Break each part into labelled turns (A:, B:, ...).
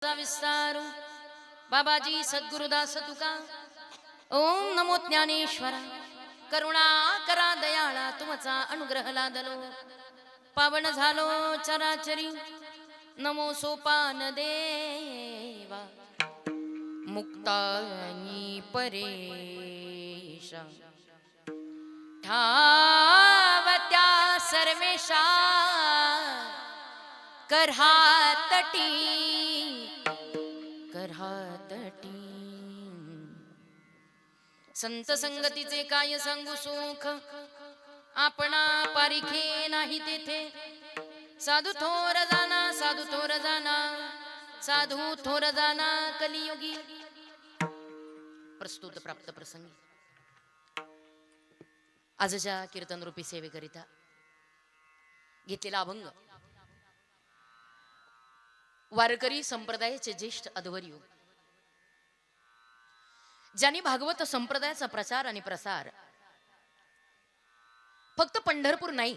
A: विस्तारू बाबाजी सद्गुरुदास तुका ओम नमो ज्ञानेश्वरा करुणा करा दयाळा तुमचा अनुग्रह लादलो पावन झालो चराचरी नमो सोपान देवा मुक्तानी परेशा ठावत्या सर्वेशा करहातटी संत संगतीचे काय सांगू सुख आपणा पारिखे नाही तेथे साधू थोर जाना साधू थोर जाना साधू थोर जाना कलियुगी प्रस्तुत प्राप्त प्रसंगी आजच्या कीर्तन रूपी सेवेकरिता घेतलेला अभंग वारकरी संप्रदायाचे ज्येष्ठ अध्वर्यू ज्यांनी भागवत संप्रदायाचा प्रचार आणि प्रसार फक्त पंढरपूर नाही,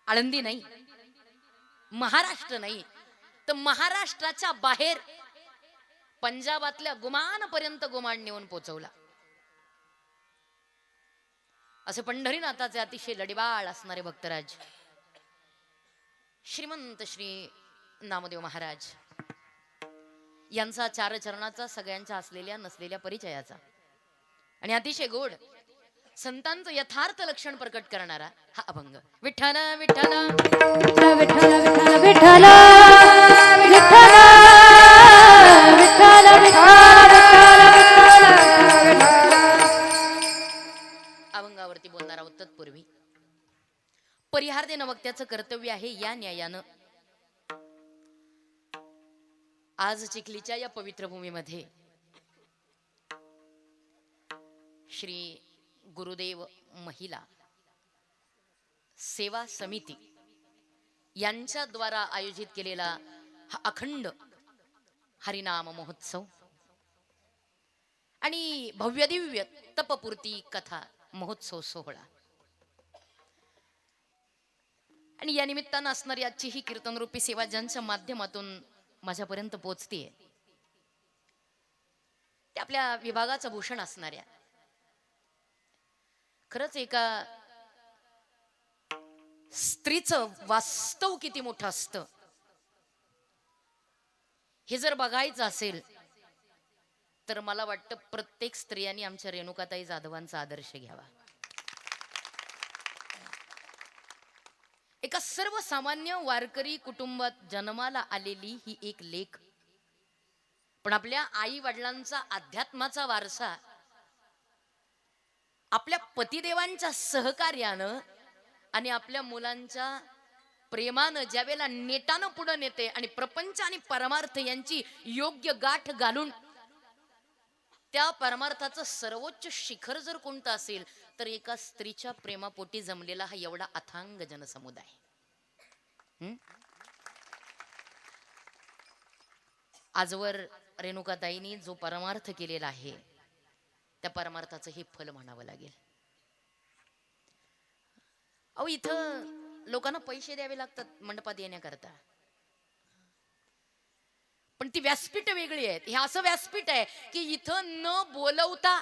A: आळंदी नाही, महाराष्ट्र नाही, तर महाराष्ट्राच्या बाहेर पंजाबातल्या गुमानपर्यंत गुमान नेऊन पोचवला. असे पंढरीनाथाचे अतिशय लढीबाळ असणारे भक्तराज श्रीमंत श्री नामदेव महाराज यांचा चार चरणाचा सगळ्यांच्या असलेल्या नसलेल्या परिचयाचा आणि अतिशय गोड संतांचं यथार्थ लक्षण प्रकट करणारा हा अभंग. विठ्ठल विठ्ठल विठ्ठल विठ्ठल विठ्ठल विठ्ठल अभंगावरती बोलणार आहोत. तत्पूर्वी परिहार देणं वक्त्याचं कर्तव्य आहे. या न्यायानं आज चिखलीच्या या पवित्र भूमीमध्ये श्री गुरुदेव महिला सेवा समिती यांच्या द्वारा आयोजित केलेला हा अखंड हरिनाम महोत्सव आणि भव्य दिव्य तपपूर्ती कथा महोत्सव सोहळा आणि या निमित्तानं असणारी आजची ही कीर्तनरूपी सेवा ज्यांच्या माध्यमातून माझ्यापर्यंत पोहोचतीये ते आपल्या विभागाचं भूषण असणाऱ्या खरंच एका स्त्रीचं वास्तव किती मोठं असतं हे जर बघायचं असेल तर मला वाटतं प्रत्येक स्त्रियांनी आमच्या रेणुकाताई जाधवांचा आदर्श घ्यावा. एका सर्वसामान्य वारकरी कुटुंबात जन्माला आलेली ही एक लेक, पण आपल्या आई वडिलांचा अध्यात्माचा वारसा आपल्या पतिदेवांच्या सहकार्यानं आणि आपल्या मुलांच्या प्रेमानं ज्यावेळेला नेटानं पुढे नेते आणि प्रपंच आणि परमार्थ यांची योग्य गाठ घालून त्या परमार्थाचं सर्वोच्च शिखर जर कोणतं असेल तर एका स्त्रीच्या प्रेमापोटी जमलेला हा एवढा अथांग जनसमुदाय. आजवर रेणुकाताईंनी जो परमार्थ केलेला आहे त्या परमार्थाचं हे फल म्हणावं लागेल. अहो इथं लोकांना पैसे द्यावे लागतात मंडपात येण्याकरता, पण ती व्यासपीठ वेगळी आहेत. हे असं व्यासपीठ आहे की इथं न बोलवता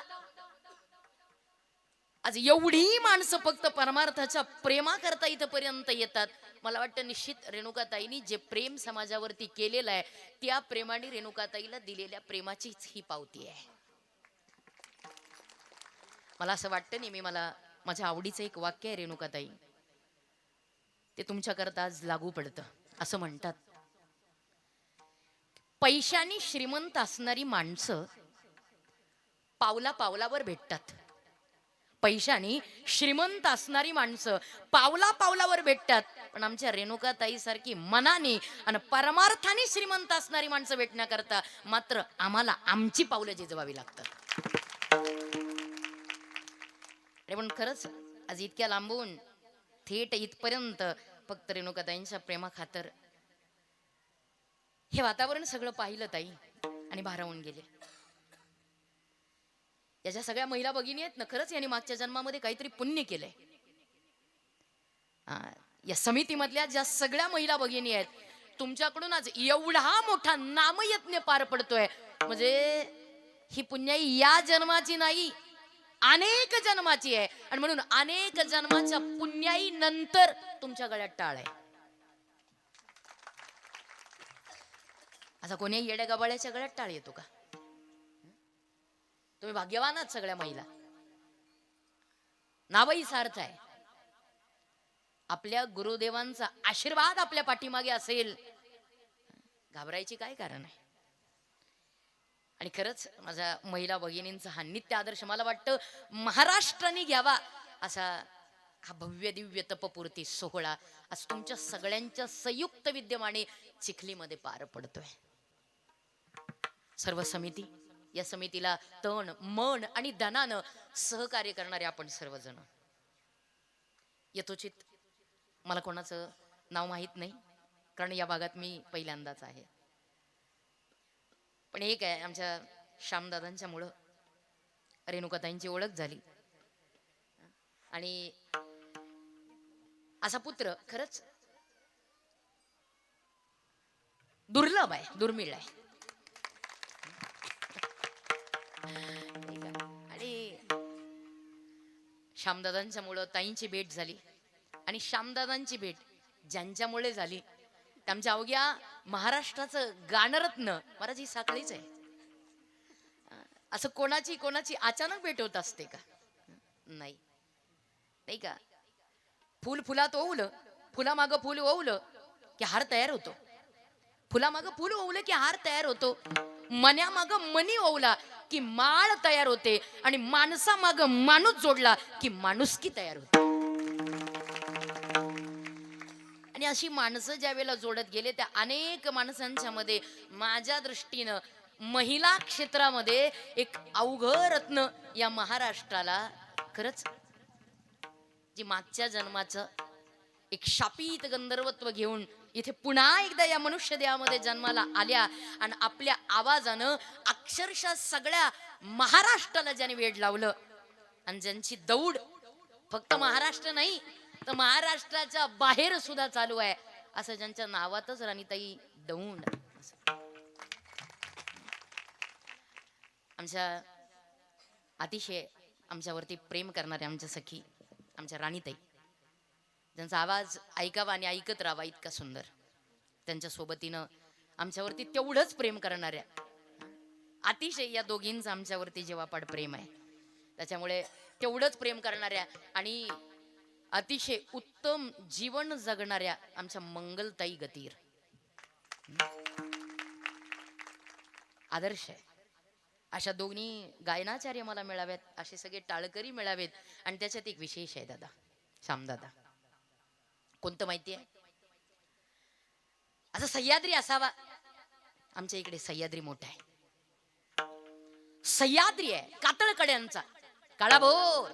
A: आज एवढी माणसं फक्त परमार्थाच्या प्रेमाकरता इथपर्यंत येतात. मला वाटतं निश्चित रेणुकाताईंनी जे प्रेम समाजावरती केलेलं आहे त्या प्रेमाने रेणुकाताईला दिलेल्या प्रेमाचीच ही पावती आहे. मला असं वाटतं नेहमी, मला माझ्या आवडीचं एक वाक्य आहे रेणुकाताई, ते तुमच्याकरता आज लागू पडतं. असं म्हणतात, पैशाने श्रीमंत असणारी माणसं पावला पावलावर भेटतात. पैशाने श्रीमंत असणारी माणसं पावला पावलावर भेटतात, पण आमच्या रेणुकाताई सारखी मनाने आणि परमार्थाने श्रीमंत असणारी माणसं भेटण्याकरता मात्र आम्हाला आमची पावलं झिजवावी लागतात. पण खरंच आज इतक्या लांबून थेट इथपर्यंत फक्त रेणुकाताईंच्या प्रेमाखातर हे वातावरण सगळं पाहिलं ताई आणि भारावून गेले. याच्या सगळ्या महिला भगिनी आहेत ना, खरंच यांनी मागच्या जन्मामध्ये काहीतरी पुण्य केलंय. या समितीमधल्या ज्या सगळ्या महिला भगिनी आहेत तुमच्याकडूनच एवढा मोठा नामयज्ञ पार पडतोय, म्हणजे ही पुण्याई या जन्माची नाही, अनेक जन्माची आहे. आणि म्हणून अनेक जन्माच्या पुण्याई नंतर तुमच्या गळ्यात टाळ आहे. असा कोणी येड्या गबाळ्याच्या गळ्यात टाळ येतो का? तुम्ही भाग्यवान आहात सगळ्या महिला. नावही सार्थ आहे. आपल्या गुरुदेवांचा आशीर्वाद आपल्या पाठीमागे असेल, घाबरायची काय कारण आहे? आणि खरंच माझ्या महिला भगिनींचा हा नित्य आदर्श मला वाटतं महाराष्ट्राने घ्यावा असा हा भव्य दिव्य तपपूर्ती सोहळा आज तुमच्या सगळ्यांच्या संयुक्त विद्यमाने चिखलीमध्ये पार पडतोय. सर्व समिती, या समितीला तन मन आणि धनानं सहकार्य करणारे आपण सर्वजण. यथोचित मला कोणाचं नाव माहित नाही, कारण या भागात मी पहिल्यांदाच आहे. पण एक आहे, आमच्या श्यामदादांच्या मुळे रेणुकाताईंची ओळख झाली. आणि असा पुत्र खरंच दुर्लभ आहे, दुर्मिळ आहे. आणि श्यामदादांच्या मुळे ताईंची भेट झाली. आणि श्यामदादांची भेट ज्यांच्यामुळे झाली आमच्या अवघ्या महाराष्ट्राचं गानरत्न महाराज ही साखळीच आहे. असं कोणाची अचानक भेट होत असते का? नाही, नाही का? फुल फुलात ओवलं, फुलामागं फुल ओवलं की हार तयार होतो. फुलामागं फुल ओवलं की हार तयार होतो. मण्यामागं मणी ओवला की माळ तयार होते. आणि माणसामागं माणूस जोडला की माणुसकी तयार होते. आणि अशी माणसं ज्या वेळेला जोडत गेले त्या अनेक माणसांच्या मध्ये माझ्या दृष्टीनं महिला क्षेत्रामध्ये एक अवघड रत्न या महाराष्ट्राला खरंच जी मागच्या जन्माचं एक शापित गंधर्वत्व घेऊन इथे पुन्हा एकदा या मनुष्य देहामध्ये जन्माला आल्या आणि आपल्या आवाजानं अक्षरशः सगळ्या महाराष्ट्राला ज्याने वेड लावलं आणि ज्यांची दौड फक्त महाराष्ट्र नाही तर महाराष्ट्राच्या बाहेर सुद्धा चालू आहे, असं ज्यांच्या नावातच राणीताई दौंड. आमच्या अतिशय आमच्यावरती प्रेम करणारे आमच्या सखी आमच्या राणीताई, ज्यांचा आवाज ऐकावा आणि ऐकत राहावा इतका सुंदर, त्यांच्या सोबतीनं आमच्यावरती तेवढंच प्रेम करणाऱ्या अतिशय या दोघींचं आमच्यावरती जेव्हापाड प्रेम आहे, त्याच्यामुळे तेवढंच प्रेम करणाऱ्या आणि अतिशय उत्तम जीवन जगणाऱ्या आमच्या मंगलताई गतीर आदर्श आहे. अशा दोन्ही गायनाचार्य मला मिळावेत, असे सगळे टाळकरी मिळावेत. आणि त्याच्यात एक विशेष आहे दादा, श्यामदादा. कोणतं माहिती आहे? असं सह्याद्री असावा. आमच्या इकडे सह्याद्री मोठा आहे, सह्याद्री आहे कातळकड्यांचा काळाभोर.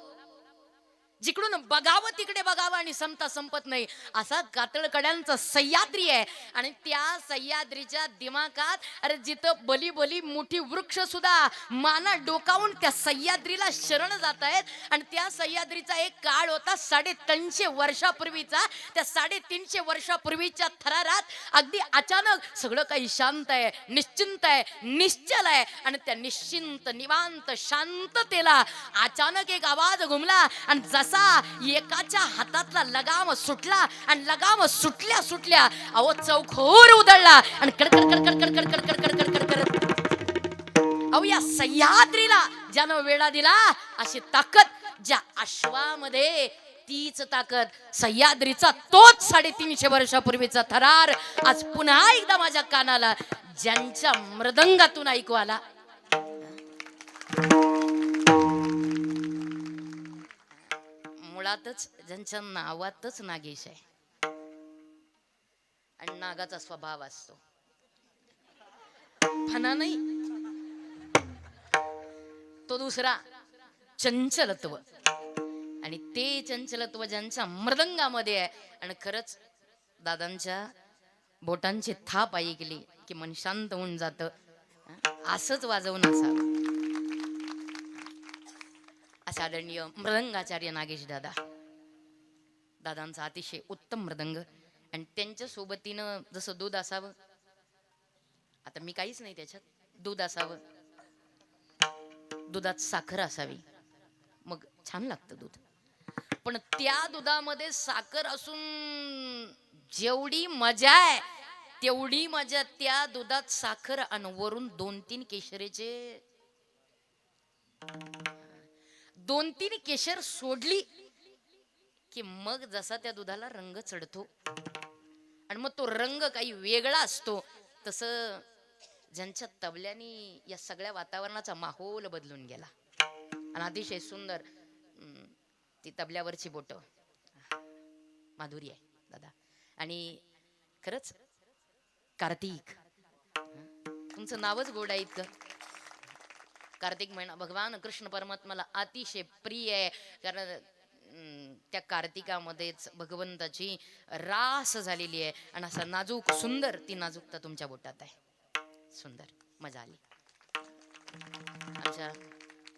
A: जिकडून बघावं तिकडे बघावं आणि संपता संपत नाही असा कातळकड्यांचा सह्याद्री आहे. आणि त्या सह्याद्रीच्या दिमाखात अरे जिथं बली बली मोठी वृक्ष सुद्धा माना डोकावून त्या सह्याद्रीला शरण जात आहेत. आणि त्या सह्याद्रीचा एक काळ होता 350 वर्षापूर्वीचा. त्या 350 वर्षापूर्वीच्या थरारात अगदी अचानक सगळं काही शांत आहे, निश्चिंत आहे, निश्चल आहे. आणि त्या निश्चिंत निवांत शांततेला अचानक एक आवाज घुमला आणि जसा एकाच्या हातातला लगाम सुटला आणि लगाम सुटल्या सुटल्या अहो चौखोर उधळला आणि कडकड कडकड कडकड कडकड कडकड कडकड. अहो या सह्याद्रीला ज्यानं वेळा दिला अशी ताकद ज्या अश्वामध्ये तीच ताकद सह्याद्रीचा तोच 350 वर्षापूर्वीचा थरार आज पुन्हा एकदा माझ्या कानाला ज्यांच्या मृदंगातून ऐकू आला. मुळातच ज्यांच्या नावातच नागेश आहे आणि नागाचा स्वभाव असतो, फना नाही तो दुसरा चंचलत्व. आणि ते चंचलत्व ज्यांच्या मृदंगामध्ये आहे. आणि खरंच दादांच्या बोटांची थाप ऐकली की मन शांत होऊन जातं. असंच वाजवून असावं. असा आदरणीय मृदंगाचार्य नागेश दादा, दादांचा अतिशय उत्तम मृदंग आणि त्यांच्या सोबतीनं जसं दूध असावं, आता मी काहीच नाही त्याच्यात, दूध असावं, दुधात साखर असावी, मग छान लागतं दूध. पण त्या दुधामध्ये साखर असून जेवढी मजा आहे तेवढी मजा त्या दुधात साखर आणि वरून 2-3 केशरीचे, 2-3 केशर सोडली की मग जसा त्या दुधाला रंग चढतो आणि मग तो रंग काही वेगळा असतो, तसं ज्यांच्या तबल्यानी या सगळ्या वातावरणाचा माहोल बदलून गेला. आणि अतिशय सुंदर ती तबल्यावरची बोट माधुरी आहे दादा. आणि खरंच कार्तिक, तुमचं नावच गोड आहे इतकं. कार्तिक महिना भगवान कृष्ण परमात्माला अतिशय प्रिय आहे, कारण त्या कार्तिकामध्येच भगवंताची रास झालेली आहे. आणि असं नाजूक सुंदर ती नाजूकता तुमच्या बोटात आहे. सुंदर, मजा आली. आमच्या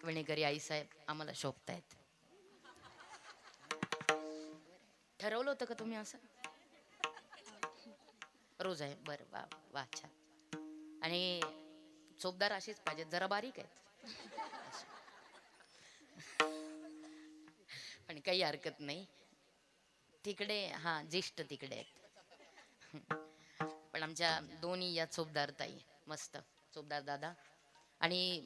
A: विणेकरी आई साहेब आम्हाला शोभतायत. ठरवलं होतं का तुम्ही असं? रोज आहे, बरं, वा वा, छान. आणि चोपदार अशीच पाहिजेत, जरा बारीक आहेत पण काही हरकत नाही. तिकडे हा ज्येष्ठ तिकडे आहेत पण आमच्या दोन्ही या चोपदार ताई मस्त, चोपदार दादा. आणि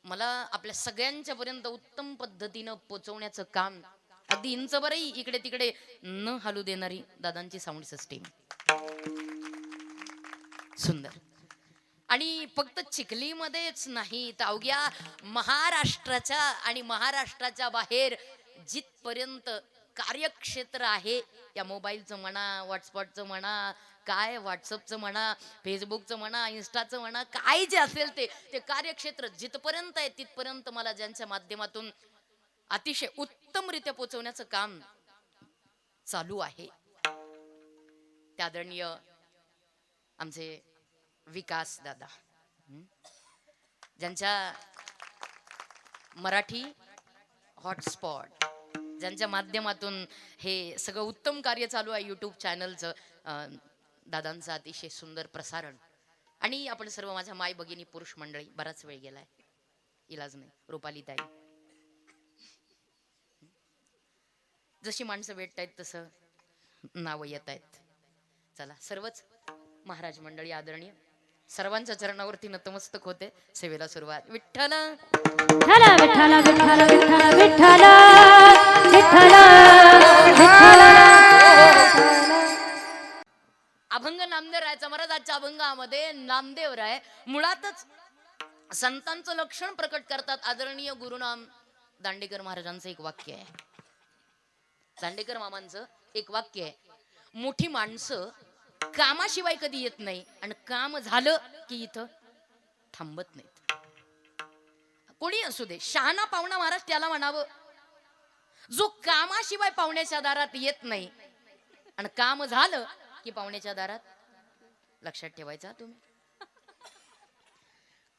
A: मला आपल्या सगळ्यांच्या पर्यंत उत्तम पद्धतीनं पोचवण्याचं काम, अगदी इंचभरही इकडे तिकडे न हलू देणारी दादांची साऊंड सिस्टीम सुंदर. आणि फक्त चिखलीमध्येच नाही, तर अवघ्या महाराष्ट्राच्या आणि महाराष्ट्राच्या बाहेर जिथपर्यंत कार्यक्षेत्र आहे, या मोबाईलचं म्हणा, व्हॉट्सअपचं म्हणा, काय व्हॉट्सअपचं म्हणा, फेसबुकचं म्हणा, इन्स्टाचं म्हणा, काय जे असेल ते कार्यक्षेत्र जिथपर्यंत आहे तिथपर्यंत मला ज्यांच्या माध्यमातून अतिशय उत्तमरित्या पोचवण्याचं काम चालू आहे, त्या आदरणीय आमचे विकास दादा, ज्यांच्या मराठी हॉटस्पॉट, ज्यांच्या माध्यमातून हे सगळं उत्तम कार्य चालू आहे यूट्यूब चॅनलचं, दादांचं अतिशय सुंदर प्रसारण. आणि आपण सर्व माझ्या माय भगिनी पुरुष मंडळी, बराच वेळ गेलाय, इलाज नाही, रुपाली ताई, जशी माणसं भेटतायत तसं नावं येत आहेत. चला, सर्वच महाराज मंडळी आदरणीय, सर्वांच्या चरणावरती नतमस्तक होते, सेवेला सुरुवात. विठ्ठल विठ्ठल विठ्ठल विठ्ठल विठ्ठल विठ्ठल. अभंग नामदेवरायचा महाराजांच्या अभंगामध्ये नामदेवराय मुळातच संतांचं लक्षण प्रकट करतात. आदरणीय गुरुनाम दांडेकर महाराजांचं एक वाक्य आहे, दांडेकर मामांचं एक वाक्य आहे, मोठी माणसं कामाशिवाय कधी येत नाही आणि काम झालं की इथं थांबत नाहीत. कोणी असू दे, शहाणा पाहुणा महाराज त्याला म्हणावं जो कामाशिवाय पाहुण्याच्या दारात येत नाही आणि काम झालं की पाहुण्याच्या दारात. लक्षात ठेवायचा तुम्ही,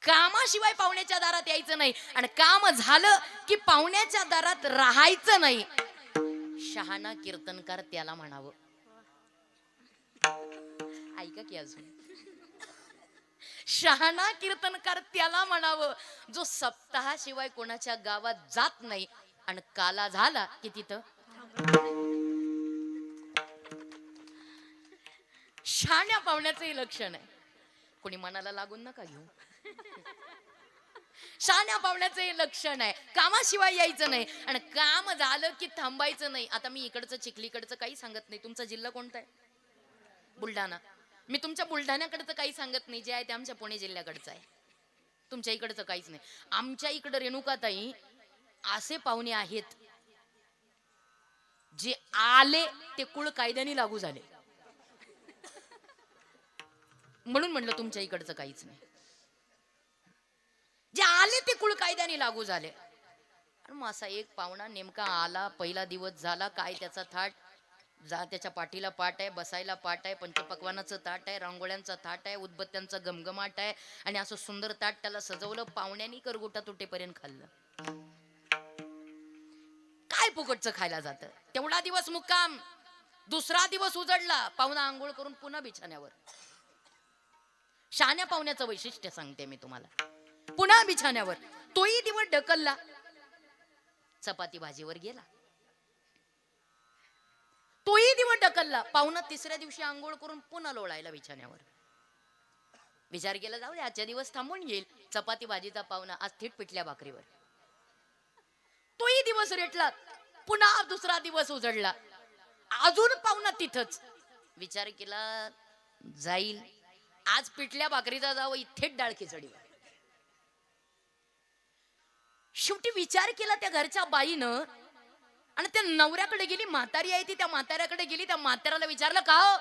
A: कामाशिवाय पाहुण्याच्या दारात यायचं नाही आणि काम झालं की पाहुण्याच्या दारात राहायचं नाही. शहाणा कीर्तनकार त्याला म्हणावं. ऐका की अजून, शहाणा कीर्तनकार त्याला म्हणावं जो सप्ताहाशिवाय कोणाच्या गावात जात नाही आणि काला झाला की तिथं. शहाण्या पाहुण्याचं हे लक्षण आहे, कोणी मनाला लागून नका घेऊ. शहाण्या पाहुण्याचं हे लक्षण आहे, कामाशिवाय यायचं नाही आणि काम झालं की थांबायचं नाही. आता मी इकडचं चिखलीकडचं काही सांगत नाही. तुमचा जिल्हा कोणता आहे? बुलढाणा. मी तुमच्या बुलढाण्याकडचं काही सांगत नाही, जे आहे ते आमच्या पुणे जिल्ह्याकडचं आहे. तुमच्या इकडचं काहीच नाही. आमच्या इकडं रेणुकाताई असे पाहुणे आहेत जे आले ते कुळ कायद्याने लागू झाले, म्हणून म्हणलं तुमच्या इकडचं काहीच नाही. जे आले ते कुळ कायद्याने लागू झाले. आणि मग असा एक पाहुणा नेमका आला, पहिला दिवस झाला, काय त्याचा थाट, जा त्याच्या पाठीला पाट आहे, बसायला पाट आहे, पंचपक्वानाचं ताट आहे, रांगोळ्यांचा थाट आहे, उदबत्त्यांचा गमगमाट आहे, आणि असं सुंदर ताट त्याला सजवलं. पाहुण्यांनी करगोटा तुटेपर्यंत खाल्लं. काय फुकटचं खायला जातं? तेवढा दिवस मुक्काम, दुसरा दिवस उजडला, पाहुणा आंघोळ करून पुन्हा बिछाण्यावर. शहाण्या पाहुण्याचं वैशिष्ट्य सांगते मी तुम्हाला. पुन्हा बिछाण्यावर. तोही दिवस ढकलला, चपाती भाजीवर गेला. तोही दिवस ढकलला, पाहुणा तिसऱ्या दिवशी आंघोळ करून पुन्हा लोळायला बिछाण्यावर. विचार केला, जाऊ दे आजच्या दिवस थांबून येईल. चपाती भाजीचा पाहुणा आज थेट पिठल्या भाकरीवर. तोही दिवस रेटला, पुन्हा दुसरा दिवस उजडला, अजून पाहुणा तिथंच. विचार केला, जाईल आज पिठल्या भाकरीचा जावं, थेट डाळ खिचडीवर. शेवटी विचार केला त्या घरच्या बाईनं आणि त्या नवऱ्याकडे गेली. म्हातारी आहे ती, त्या म्हाताऱ्याकडे गेली. त्या म्हाताऱ्याला विचारलं, का हो,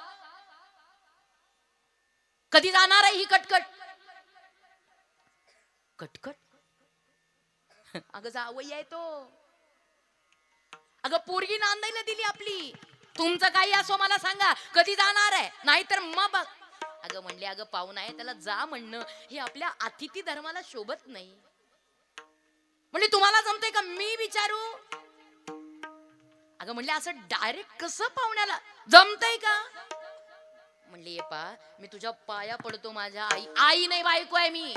A: कधी जाणार आहे ही कटकट? कटकट? अगं जावई आहे तो. अगं पोरगी नांदायला दिली आपली. तुमचं काही असो मला सांगा, कधी जाणार आहे? नाहीतर मग. अगं म्हणले, अगं पाहुणा आहे त्याला जा म्हणणं हे आपल्या अतिथी धर्माला शोभत नाही. म्हणजे तुम्हाला जमतंय का मी विचारू? अगं म्हणले, असं डायरेक्ट कसं पाहुण्याला जमतंय का? म्हणले, ये पा, मी तुझ्या पाया पडतो, माझ्या आई. आई नाही, बायको आहे मी.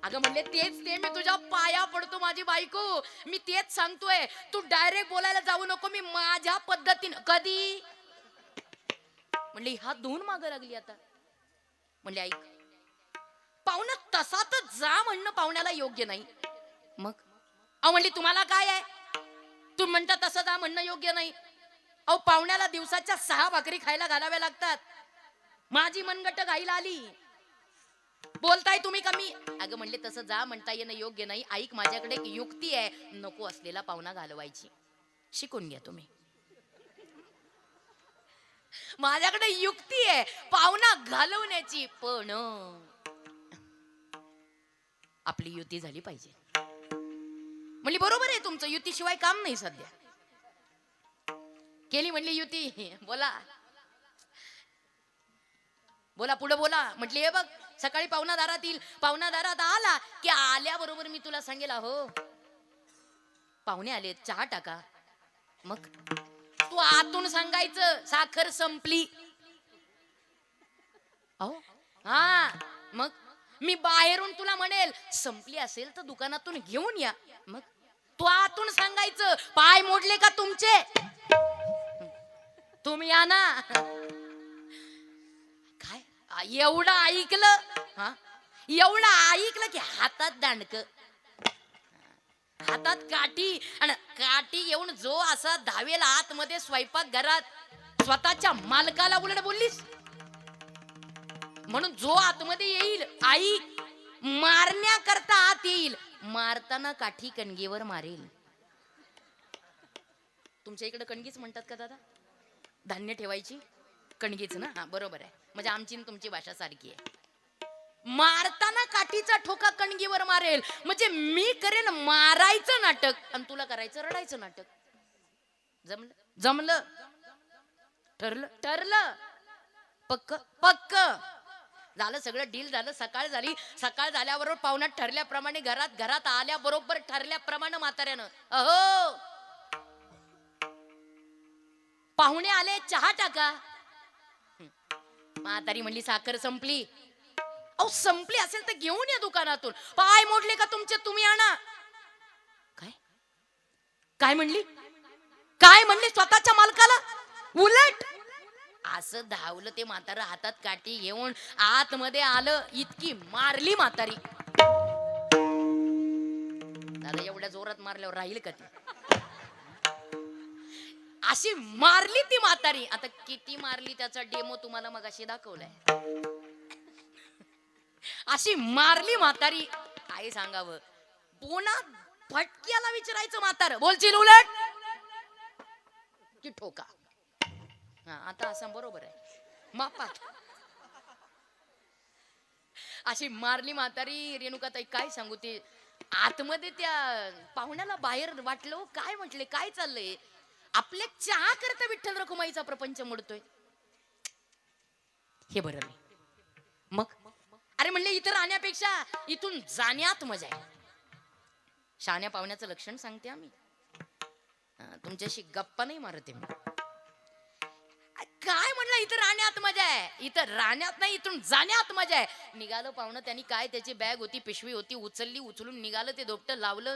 A: अगं म्हणले, तेच ते, मी तुझ्या पाया पडतो, माझी बायको. मी तेच सांगतोय, तू डायरेक्ट बोलायला जाऊ नको, मी माझ्या पद्धतीनं. कधी? म्हणले, हा दोन मागं लागली आता. म्हणले, ऐक, पाहुणा तसा तर जा म्हणणं पाहुण्याला योग्य नाही. मग अहो म्हणली, तुम्हाला काय आहे, तू म्हणता तसं जा म्हणणं योग्य नाही. अहो पाहुण्याला दिवसाच्या 6 भाकरी खायला घालाव्या लागतात. माझी मनगट गाईला आली, बोलताय तुम्ही कमी. अगं म्हणले, तसं जा म्हणता येणं योग्य नाही. ऐक, माझ्याकडे एक युक्ती आहे नको असलेला पाहुणा घालवायची, शिकून घ्या तुम्ही. माझ्याकडे युक्ती आहे पाहुणा घालवण्याची, पण आपली युती झाली पाहिजे. म्हणली, बरोबर आहे तुमचं, युतीशिवाय काम नाही सध्या. केली म्हणली युती. बोला बोला पुढे बोला. म्हटली, हे बघ, सकाळी पाहुणा दारात येईल, पाहुणा दारात आला की आल्याबरोबर मी तुला सांगेल, हो पाहुणे आले, चहा टाका. मग तू आतून सांगायचं, साखर संपली. अहो हा, मग मी बाहेरून तुला म्हणेल, संपली असेल तर दुकानातून घेऊन या. मग तू आतून सांगायचं, पाय मोडले का तुमचे, तुम्ही या ना. काय एवढं ऐकलं, हा एवढं ऐकलं की हातात दांडक, हातात काठी, आणि काठी येऊन जो असा धावेला आतमध्ये स्वयंपाक घरात, स्वतःच्या मालकाला उलट बोललीस. म्हणून जो आतमध्ये येईल, आई मारण्याकरता आत येईल, मारताना काठी कणगीवर मारेल. तुमच्या इकडे कणगीच म्हणतात का दादा? धान्य ठेवायची कणगीच ना? हा बरोबर आहे, म्हणजे आमची तुमची भाषा सारखी आहे. मारताना काठीचा ठोका कणगीवर मारेल, म्हणजे मी करेन मारायचं नाटक आणि तुला करायचं रडायचं नाटक. जमलं? जमलं? ठरलं? ठरलं? पक्क? पक्क झालं, सगळं डील झालं. सकाळ झाली, सकाळ झाल्याबरोबर पाहुणा ठरल्याप्रमाणे घरात आल्याबरोबर ठरल्याप्रमाणे म्हाताऱ्यानं, अहो पाहुणे आले, चहा टाका. म्हातारी म्हणली, साखर संपली. अहो संपली असेल तर घेऊन या दुकानातून. पाय मोडले का तुमचे, तुम्ही आणा. काय काय म्हणली? काय म्हणली? स्वतःच्या मालकाला उलट. असं धावलं ते म्हातारं, हातात काठी घेऊन आतमध्ये आलं. इतकी मारली म्हातारी. दादा एवढ्या जोरात मारल्यावर राहील का ती? अशी मारली ती म्हातारी. आता किती मारली त्याचा डेमो तुम्हाला मगाशी दाखवलाय. अशी मारली म्हातारी, काय सांगावं. पुन्हा फटक्याला विचारायचं म्हातार, बोलशील उलट की ठोका? हा आता असं बरोबर आहे मापात. अशी मारली म्हातारी. रेणुकाताई काय सांगू, ते आतमध्ये त्या पाहुण्याला बाहेर वाटलं, काय म्हटले, काय चाललंय आपल्या चहा करता विठ्ठल रखुमाईचा प्रपंच मोडतोय, हे बरं नाही. मग अरे म्हणले, इथं राहण्यापेक्षा इथून जाण्यात मजा आहे. शहाण्या पाहुण्याचं लक्षण सांगते आम्ही, तुमच्याशी गप्पा नाही मारते मी. इथं राहण्यात मजा आहे, इथं राहण्यात नाही, इथून जाण्यात मजा आहे. निघालं पाहुणं, त्यांनी काय त्याची बॅग होती, पिशवी होती, उचलली, उचलून निघालं, ते दोपटं लावलं.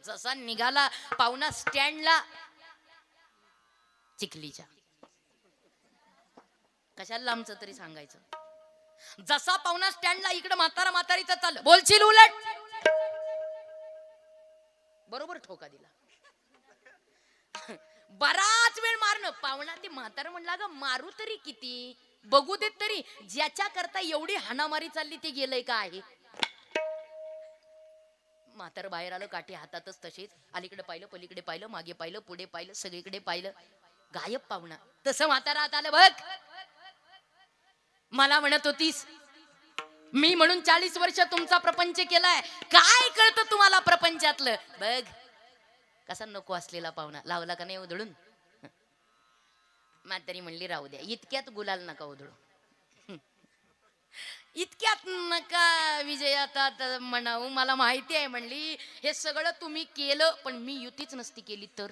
A: जसा निघाला पाहुणा स्टँडला, चिखलीच्या, कशाला लांबचं तरी सांगायचं. जसा पाहुणा स्टँडला, इकडं म्हातारा म्हातारीचं चाललं, बोलशील उलट, बरोबर ठोका दिला. बराच वेळ मारणं. पाहुणा ते म्हातारा म्हणला, ग मारू तरी किती, बघू देत तरी, ज्याच्या करता एवढी हाणामारी चालली ते गेलंय का आहे. म्हातार बाहेर आलं, काठी हातातच तशीच. अलीकडे पाहिलं, पलीकडे पाहिलं, मागे पाहिलं, पुढे पाहिलं, सगळीकडे पाहिलं, गायब पाहुणा. तसं म्हातारा आत आलं. बघ, मला म्हणत होतीस मी म्हणून 40 वर्ष तुमचा प्रपंच केलाय, काय कळतं तुम्हाला प्रपंचातलं. बघ कसा नको असलेला पाहुणा, लावला का नाही उधळून. म्हातारी म्हणली राहू द्या, इतक्यात गुलाल नका उधळू, इतक्यात नका विजयाता म्हणावं, मला माहिती आहे म्हणली हे सगळं तुम्ही केलं, पण मी युतीच नसती केली तर.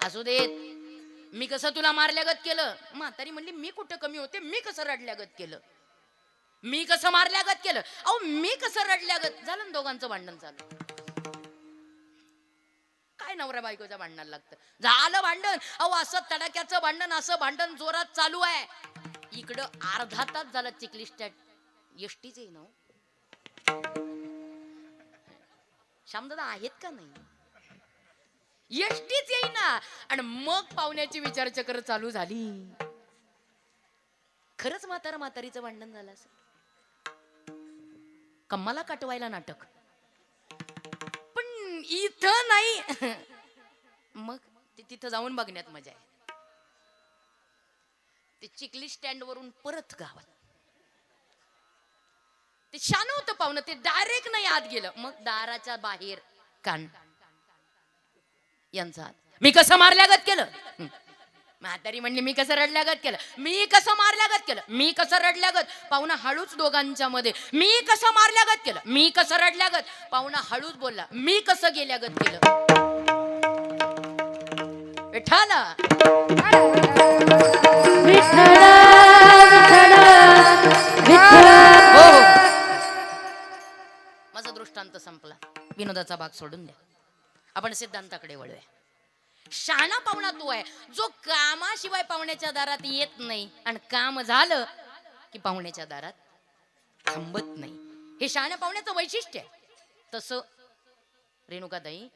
A: असू देत, मी कसं तुला मारल्यागत केलं. म्हातारी म्हणली मी कुठं कमी होते, मी कसं रडल्यागत केलं, मी कसं मारल्यागत केलं. अहो मी कसं रडल्यागत झालं. दोघांचं भांडण चालू. काय नवरा बायकोच्या भांडणाला लागतं, झालं भांडण. अहो असं तडाक्याचं भांडण, असं भांडण जोरात चालू आहे. इकडं अर्धा तास झाला चिखली स्टँड, एसटीच आहे ना. श्यामदादा आहेत का नाही, एसटीच येईना. आणि मग पाहुण्याची विचारचक्र चालू झाली. खरंच म्हातारा म्हातारीचं भांडण झालं असं, कम्माला काटवायला नाटक, पण इथं नाही. मग तिथं जाऊन बघण्यात मजा आहे. ते चिखली स्टँड वरून परत गावात, ते शान होतं पाहुणं, ते डायरेक्ट नाही आत गेलं. मग दाराच्या बाहेर कान यांचा, मी कसं मारल्यागत केलं. म्हातारी म्हणली मी कसं रडल्यागत केलं, मी कसं मारल्यागत केलं, मी कसं रडल्यागत. पाहुणा हळूच दोघांच्या मध्ये, मी कसं मारल्यागत केलं, मी कसं रडल्यागत. पाहुणा हळूच बोलला, मी कसं गेल्यागत केलं. विठ्ठला माझा दृष्टांत संपला. विनोदाचा भाग सोडून द्या, आपण सिद्धांताकडे वळूया. शहाणा पाहुणा तो आहे जो कामाशिवाय पाहुण्याच्या दारात येत नाही, आणि काम झालं की पाहुण्याच्या दारात थांबत नाही. हे शहाण्या पाहुण्याचं वैशिष्ट्य आहे. तसं रेणुकाताई,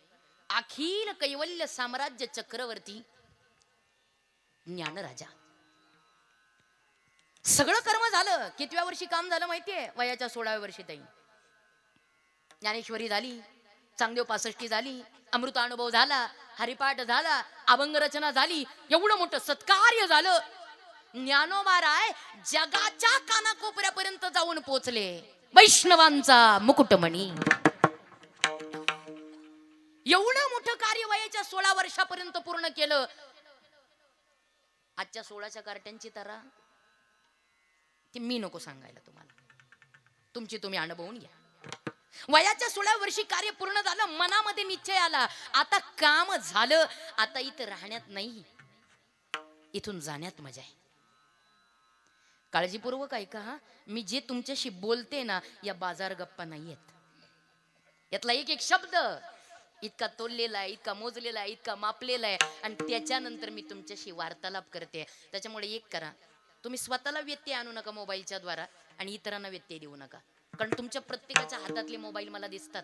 A: अखिल कैवल्य साम्राज्य चक्रवर्ती ज्ञानराजा, सगळं कर्म झालं. कितव्या वर्षी काम झालं माहितीये, वयाच्या 16व्या वर्षी ताई ज्ञानेश्वरी झाली, चांगदेव 65 झाली, अमृतानुभव झाला, हरिपाठ झाला, अभंग रचना झाली, एवढं मोठं सत्कार्य झालं. ज्ञानोबा राय जगाच्या कानाकोपऱ्यापर्यंत जाऊन पोचले, वैष्णवांचा मुकुटमणी. एवढं मोठं कार्य वयाच्या 16 वर्षापर्यंत पूर्ण केलं. आजच्या 16च्या कार्ट्यांची तरा ती मी नको सांगायला तुम्हाला, तुमची तुम्ही अनुभवून घ्या. वयाच्या 16व्या वर्षी कार्य पूर्ण झालं, मनामध्ये निश्चय आला, आता काम झालं, आता इथं राहण्यात नाही, इथून जाण्यात मजा आहे. काळजीपूर्वक ऐका हा, मी जे तुमच्याशी बोलते ना, या बाजार गप्पा नाहीयेत. यातला एक एक शब्द इतका तोललेला आहे, इतका मोजलेला आहे, इतका मापलेला आहे, आणि त्याच्यानंतर मी तुमच्याशी वार्तालाप करते. त्याच्यामुळे एक करा, तुम्ही स्वतःला व्यत्यय आणू नका मोबाईलच्या द्वारा, आणि इतरांना व्यत्यय देऊ नका. कारण तुमच्या प्रत्येकाच्या हातातले मोबाईल मला दिसतात.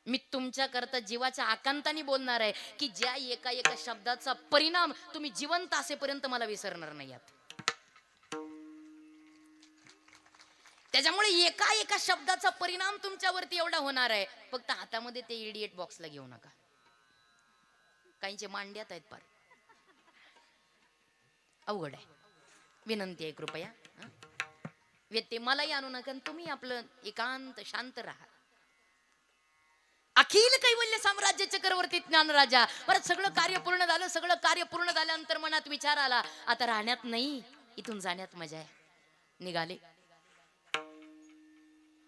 A: मी तुमच्या करता जीवाच्या आकांताने बोलणार आहे की ज्या एका एका शब्दाचा परिणाम तुम्ही जिवंत असेपर्यंत मला विसरणार नाही आहात. त्याच्यामुळे एका एका शब्दाचा परिणाम तुमच्यावरती एवढा होणार आहे. फक्त हातामध्ये ते इडियट बॉक्सला घेऊ नका, काहींचे मांड्यात आहेत पार, अवघड आहे. विनंती आहे कृपया, व्यत्यय मलाही आणू नका, तुम्ही आपलं एकांत शांत राहा. अखिल कैवल्य साम्राज्य चक्रवर्ती ज्ञानराजा, परत सगळं कार्य पूर्ण झालं. सगळं कार्य पूर्ण झाल्यानंतर मनात विचार आला, आता राहण्यात नाही, इथून जाण्यात मजा आहे. निघाले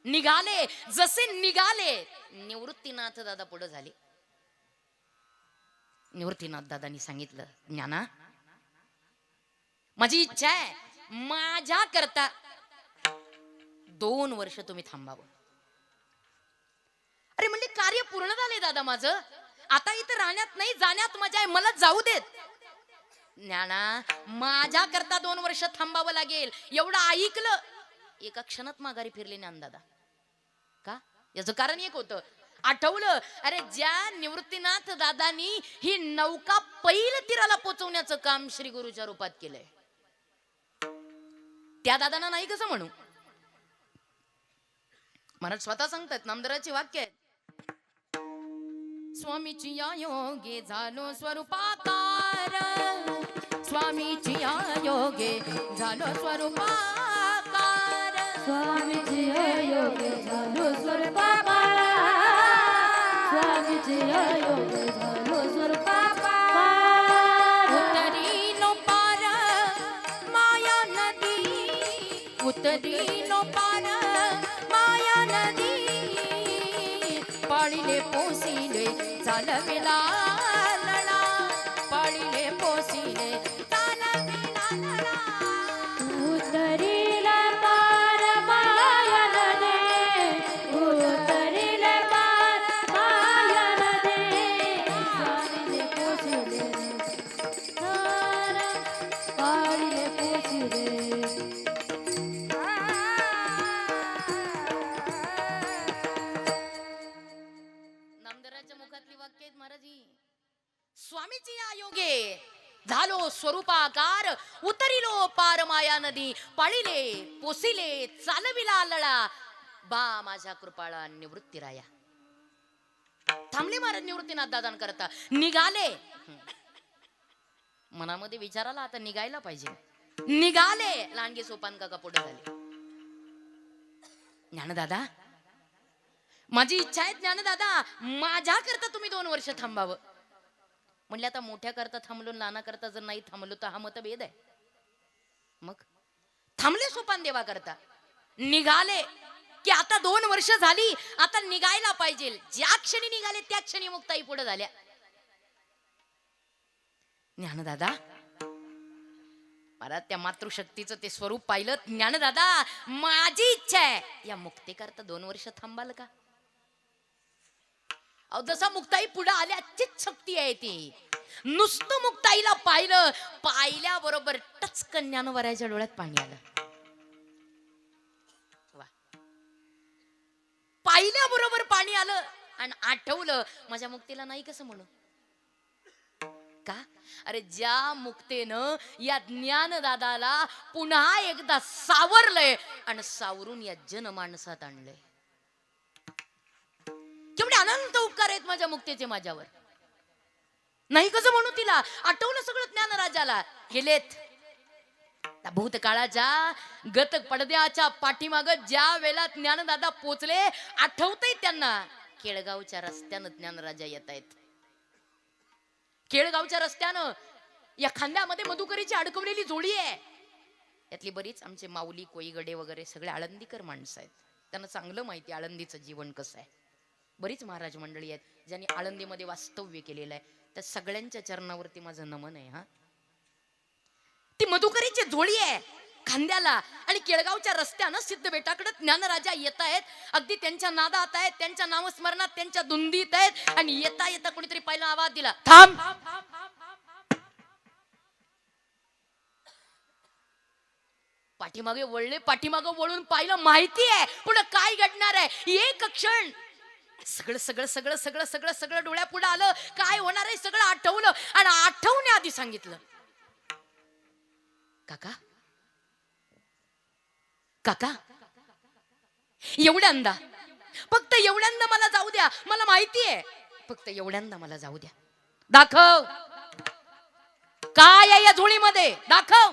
A: निघाले जसे निघाले, निवृत्तीनाथ दादा पुढे झाले. निवृत्तीनाथ दादांनी सांगितलं, ज्ञाना माझी इच्छा आहे माझ्या करता 2 वर्ष तुम्ही थांबावं. अरे म्हणजे कार्य पूर्ण झाले दादा माझं, आता इथं राहण्यात नाही जाण्यात मजा आहे, मला जाऊ देत. ज्ञाना माझ्या करता 2 वर्ष थांबावं लागेल एवढं ऐकलं, एका क्षणात माघारी फिरले ज्ञानदादा. का? याचं कारण एक होतं, आठवलं अरे ज्या निवृत्तीनाथ दादांनी ही नौका पैल तीराला पोहोचवण्याचं काम श्री गुरुच्या रूपात केलंय, त्या दादांना नाही कसं म्हणू. महाराज स्वतः सांगतात, नामदाराचे वाक्य आहेत, स्वामीची योगे झालो स्वरूपाकार, स्वामीची योगे झालो स्वरूपाकार,
B: स्वामीची योगे झालो स्वरूपाकार, स्वामीची योगे झालो स्वरूपाकार.
A: उतरी नो पार माया नदी, उतरी नो पार माया नदी, पाळीले पोसिले चालविला लळा, पाळीले पोसिले चालविला लळा.
B: उतरील पार माया नदी, उतरील पार माया नदी, स्वामीने पोसिले तार, पाळीले पोसिले.
A: नामदाराच्या मुखातली वाक्य आहेत महाराजी, स्वामीची योगे झालो स्वरूपाकार, उतरिलो पार माया नदी, पाळीले पोसिले चालविला लळा, बा माझ्या कृपाळा निवृत्ती राया. थांबले महाराज निवृत्तीनाथ दादान करता, निघाले. मनामध्ये विचाराला आता निघायला पाहिजे, निघाले. लांडगे सोपान काका पुढे झाले, ज्ञानदादा माझी इच्छा आहे ज्ञानदादा माझ्या करता तुम्ही 2 वर्ष थांबावं. म्हणले आता मोठ्या करता थांबलो, लहाना करता जर नाही थांबलो तर हा मतभेद आहे. मग थांबले सोपान देवा करता, निघाले की आता 2 वर्ष झाली, आता निघायला पाहिजे. ज्या क्षणी निघाले त्या क्षणी मुक्ताई पुढे झाल्या. ज्ञानदादा मला त्या मातृशक्तीचं ते स्वरूप पाहिलं. ज्ञानदादा माझी इच्छा आहे या मुक्ती करता 2 वर्ष थांबाल का? अहो जसा मुक्ताई पुढे आल्या तीच शक्ती आहे ती. नुसतं मुक्ताईला पाहिलं, पाहिल्याबरोबर टचकन ज्ञानोबराच्या डोळ्यात पाणी आलं. वा, पाहिल्याबरोबर पाणी आलं आणि आठवलं माझ्या मुक्तीला नाही कसं म्हणू. का? अरे ज्या मुक्तेनं या ज्ञानदादाला पुन्हा एकदा सावरलंय आणि सावरून या जनमानसात आणलंय. केवढे अनंत उपकार आहेत माझ्या मुक्तीचे माझ्यावर, नाही कसं म्हणू तिला. आठवलं सगळं ज्ञानराजाला केलेत. त्या भूतकाळाच्या गत पडद्याच्या पाठीमाग ज्या वेळेला ज्ञानदादा पोचले, आठवतंय त्यांना केळगावच्या रस्त्यानं ज्ञानराजा येत आहेत. केळगावच्या रस्त्यानं या खांद्यामध्ये मधुकरीची अडकवलेली जोडी आहे. यातली बरीच आमचे माऊली कोईगडे वगैरे सगळे आळंदीकर माणसं आहेत, त्यांना चांगलं माहिती आळंदीचं जीवन कसं आहे. बरीच महाराज मंडळी आहेत ज्यांनी आळंदीमध्ये वास्तव्य केलेलं आहे. त्या सगळ्यांच्या चरणावरती माझं नमन आहे. हा ती मधुकरीची जोडी आहे खांद्याला, आणि केळगावच्या रस्त्यानं सिद्ध बेटाकडे ज्ञानराजा येत आहेत. अगदी त्यांच्या नादात आहेत, त्यांच्या नामस्मरणात, त्यांच्या धुंदीत आहेत. आणि येता येता कोणीतरी पहिला आवाज दिला, थांब. पाठीमागे वळले, पाठीमागे वळून पाहिलं, माहिती आहे पुढे काय घडणार आहे. एक क्षण सगळं सगळं सगळं सगळं सगळं सगळं डोळ्या पुढे आलं. काय होणार आहे सगळं आठवलं, आणि आठवण्याआधी सांगितलं, काका काका एवढ्यांदा, फक्त एवढ्यांदा मला जाऊ द्या, मला माहिती आहे, फक्त एवढ्यांदा मला जाऊ द्या. दाखव काय आहे या झोळीमध्ये, दाखव.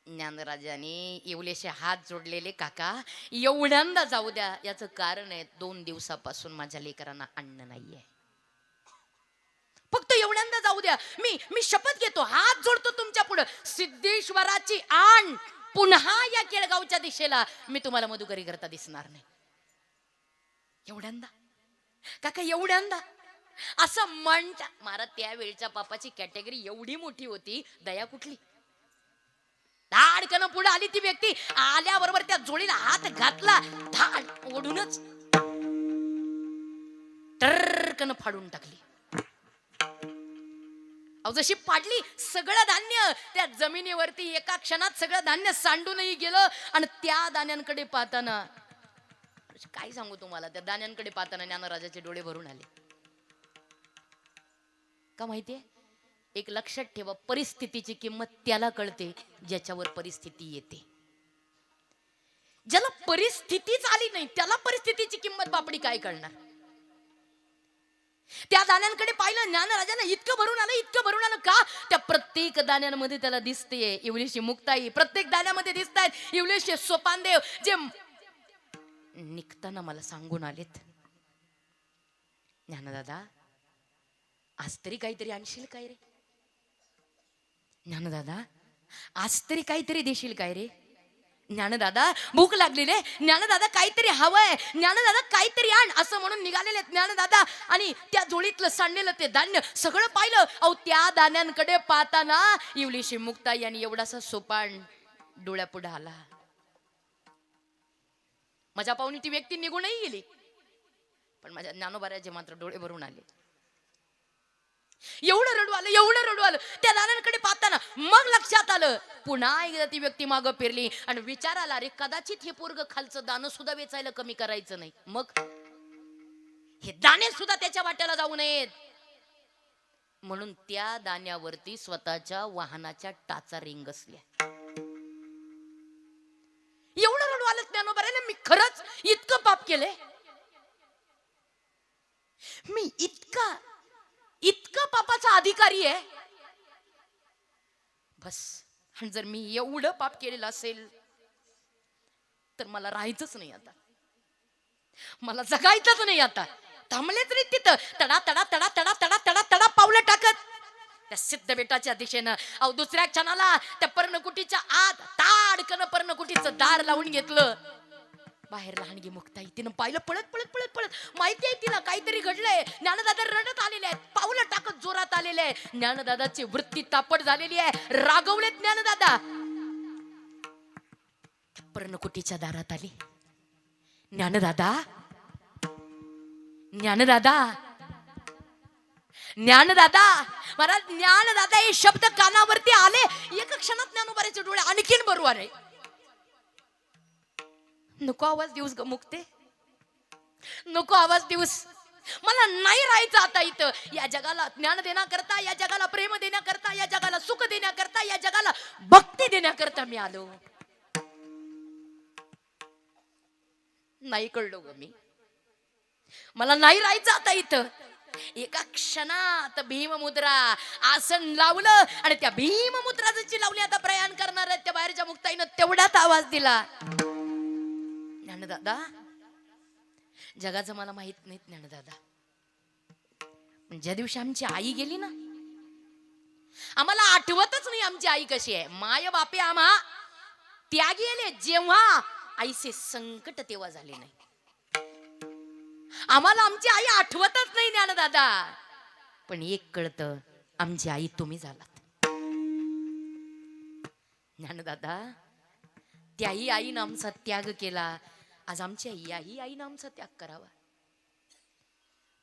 A: ज्ञानराजाने येवलेशे हात जोडलेले, काका एवढ्यांदा जाऊ द्या. याचं कारण आहे 2 दिवसापासून माझ्या लेकरांना अन्न नाहीये, फक्त एवढ्यांदा जाऊ द्या. मी शपथ घेतो, हात जोडतो तुमच्या पुढे, सिद्धेश्वराची आण पुन्हा या केळगावच्या दिशेला मी तुम्हाला मधुकरी करता दिसणार नाही. एवढ्यांदा काका, एवढ्यांदा. असं म्हणता महाराज त्यावेळच्या पापाची कॅटेगरी एवढी मोठी होती, दया कुठली. धाडकन पुढे आली ती व्यक्ती, आल्याबरोबर त्या जोडीला हात घातला, धाड ओढूनच टर्कन फाडून टाकली. अहो जशी पाडली, सगळं धान्य त्या जमिनीवरती एका क्षणात सगळं धान्य सांडूनही गेलं. आणि त्या दाण्यांकडे पाहताना, काय सांगू तुम्हाला, त्या दाण्यांकडे पाहताना ज्ञानराजाचे डोळे भरून आले. का माहितीये, एक लक्षात ठेवा, परिस्थितीची किंमत त्याला कळते ज्याच्यावर परिस्थिती येते. ज्याला परिस्थितीच आली नाही त्याला परिस्थितीची किंमत बापडी काय कळणार. त्या दाण्यांकडे पाहिलं ज्ञानराजाला, इतकं भरून आलं, इतकं भरून आलं. का, त्या प्रत्येक दाण्यांमध्ये त्याला दिसतेय इवलीशी मुक्ताई, प्रत्येक दाण्यामध्ये दिसतायत इवलीशी सोपानदेव, जे निघताना मला सांगून आलेत, ज्ञानदादा आज तरी काहीतरी आणशील काय रे, ज्ञानदादा आज तरी काहीतरी देशील काय रे, ज्ञानदादा भूक लागलेली आहे, ज्ञानदादा काहीतरी हवंय, ज्ञानदादा काहीतरी आण, असं म्हणून निघालेले ज्ञानदादा. आणि त्या जोडीतलं सांडलेलं ते धान्य सगळं पाहिलं. अहो त्या दाण्यांकडे पाहताना इवलीशी मुक्ताई आणि एवढासा सोपान डोळ्यापुढे आला. माझ्या पाहुणी ती व्यक्ती निघूनही गेली, पण माझ्या ज्ञानोबाराचे मात्र डोळे भरून आले. एवढं रडू आलं, एवढं रडू आलं. त्या दाण्यांकडे पाहताना मग लक्षात आलं, पुन्हा एकदा ती व्यक्ती मागं फिरली आणि विचार आला, रे कदाचित हे पोरग खालचं दाणं सुद्धा वेचायला कमी करायचं नाही, मग हे दाणे सुद्धा त्याच्या वाट्याला जाऊ नयेत म्हणून त्या दाण्यावरती स्वतःच्या वाहनाच्या टाचा रिंगसल्या. एवढं रडू आलं ज्ञानोबाराला, मी खरंच इतकं पाप केले, मी इतका पापाचा अधिकारी आहे बस. आणि जर मी एवढं पाप केलेलं असेल तर मला राहायचंच नाही आता, मला जगायचंच नाही आता. थांबलेच रे तिथं, तडा तडा तडा तडा तडा तडा तडा पावलं टाकत त्या सिद्ध बेटाच्या दिशेनं. अहो दुसऱ्या क्षणाला त्या पर्णकुटीच्या आत ताडकन पर्णकुटीचं दार लावून घेतलं. बाहेर लहानगी मुक्ताई, तिनं पाहिलं, पळत पळत पळत पळत, माहिती आहे तिला काहीतरी घडलंय. ज्ञानदादा रडत आलेले आहेत, पावलं टाकत जोरात आलेले आहे. ज्ञानदादाची वृत्ती तापट झालेली आहे, रागवलेत ज्ञानदादा. पर्णकुटीच्या दारात आली. ज्ञानदादा, ज्ञानदादा, ज्ञानदादा. महाराज ज्ञानदादा हे शब्द कानावरती आले, एका क्षणात ज्ञानोबाराचे डोळे आणखीन बरोबर आहे. नको आवाज देऊस ग मुक्ते, नको आवाज देऊस, मला नाही राहायचं आता इथं. या जगाला ज्ञान देण्याकरता, या जगाला प्रेम देण्याकरता, या जगाला सुख देण्याकरता, या जगाला भक्ती देण्याकरता मी आलो. नाही कळलो ग मी, मला नाही राहायचं आता इथं. एका क्षणात भीममुद्रा आसन लावलं आणि त्या भीममुद्रा जशी लावली, आता प्रयाण करणार त्या बाहेरच्या मुक्ताईनं तेवढ्यात आवाज दिला. ज्ञानदादा, जगाचं मला माहित नाही ज्ञानदादा, पण ज्या दिवशी आमची आई गेली ना, आम्हाला आठवतच नाही आमची आई कशी आहे. माय बापे आम्हा त्यागी गेले, जेव्हा आईचे संकट तेव्हा झाले नाही. आम्हाला आमची आई आठवतच नाही ज्ञानदादा, पण एक कळतं, आमची आई तुम्ही झालात ज्ञानदादा. त्याही आईनं आमचा त्याग केला, आज आमची आई आईनं आमचा त्याग करावा.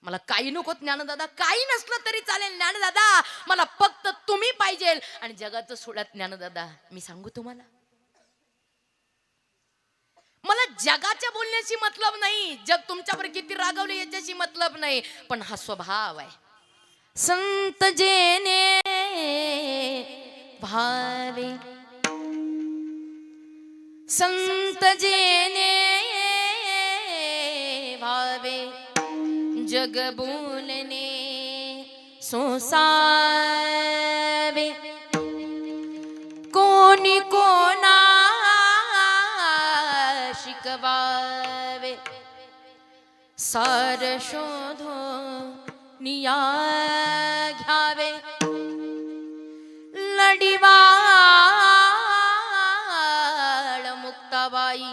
A: मला काही नको ज्ञानदादा, काही नसलं तरी चालेल ज्ञानदादा, मला फक्त तुम्ही पाहिजे. आणि जगाचं सोडत ज्ञानदादा, मी सांगू तुम्हाला, मला जगाच्या बोलण्याशी मतलब नाही, जग तुमच्यावर किती रागवले याच्याशी मतलब नाही, पण हा स्वभाव आहे. संत जेने भावे, संत जेने भावे, जग बोलने सोसावे, कोणी कोणा शिकवावे, सार शोधो निया घ्यावे, लढिवाळ मुक्ताबाई,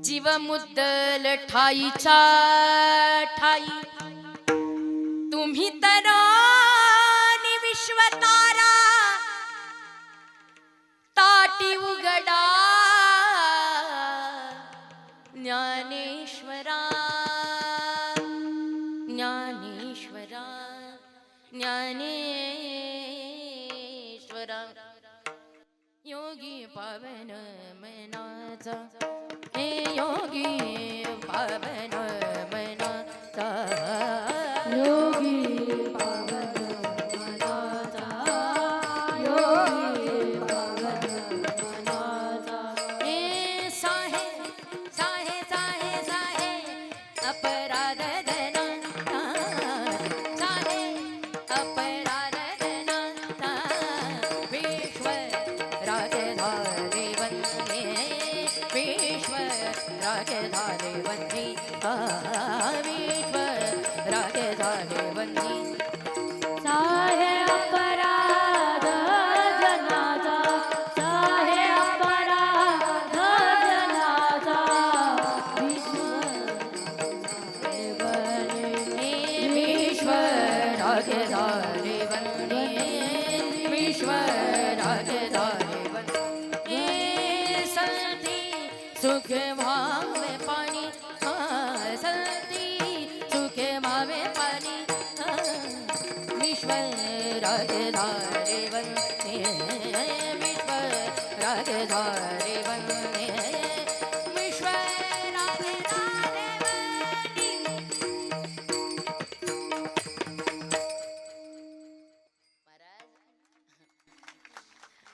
A: जीव मुद्दल ठाईच्या ठाई, तुम्ही तरानी विश्वतारा ताटी उघडा ज्ञानेश्वरा ज्ञानेश्वरा ज्ञानेश्वरा योगी पावन मनाचा हे योगी पावन मनाचा
B: योगी पावन मनाचा योगी पावन मनाचा
A: हे साहे साहे साहे साहे अपराध धना साहे अपराध धना विश्व राजधानी वंदे विश्व राजधानी वंदे विश्व राजधानी वंदे
B: साहे अपराध जनाचा साहे अपराध जनाचा विश्व
A: विश्व राजधानी वंदे विश्व राजधानी वंदे संती सुख भावे पाणी संती सुख भावे पाणी विश्व राजधानी वंदे विश्व राजधानी वंदे विश्व राजधानी वंदे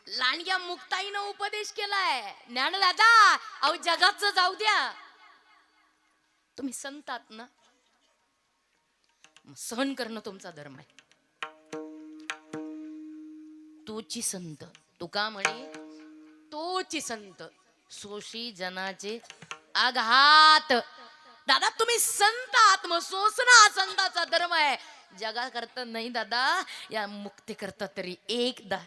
A: लांडग्या मुक्ताईनं उपदेश केलाय ज्ञानदादा अहो जगाचं जाऊ द्या तुम्ही संत आहात ना मग सहन करणं तुमचा धर्म आहे तोची संत तुका म्हणे तोची संत सोशी जनाचे आघात दादा तुम्ही संत आहात मग सोसणं हा संताचा धर्म आहे जगा करता नाही दादा या मुक्ती करता तरी एकदा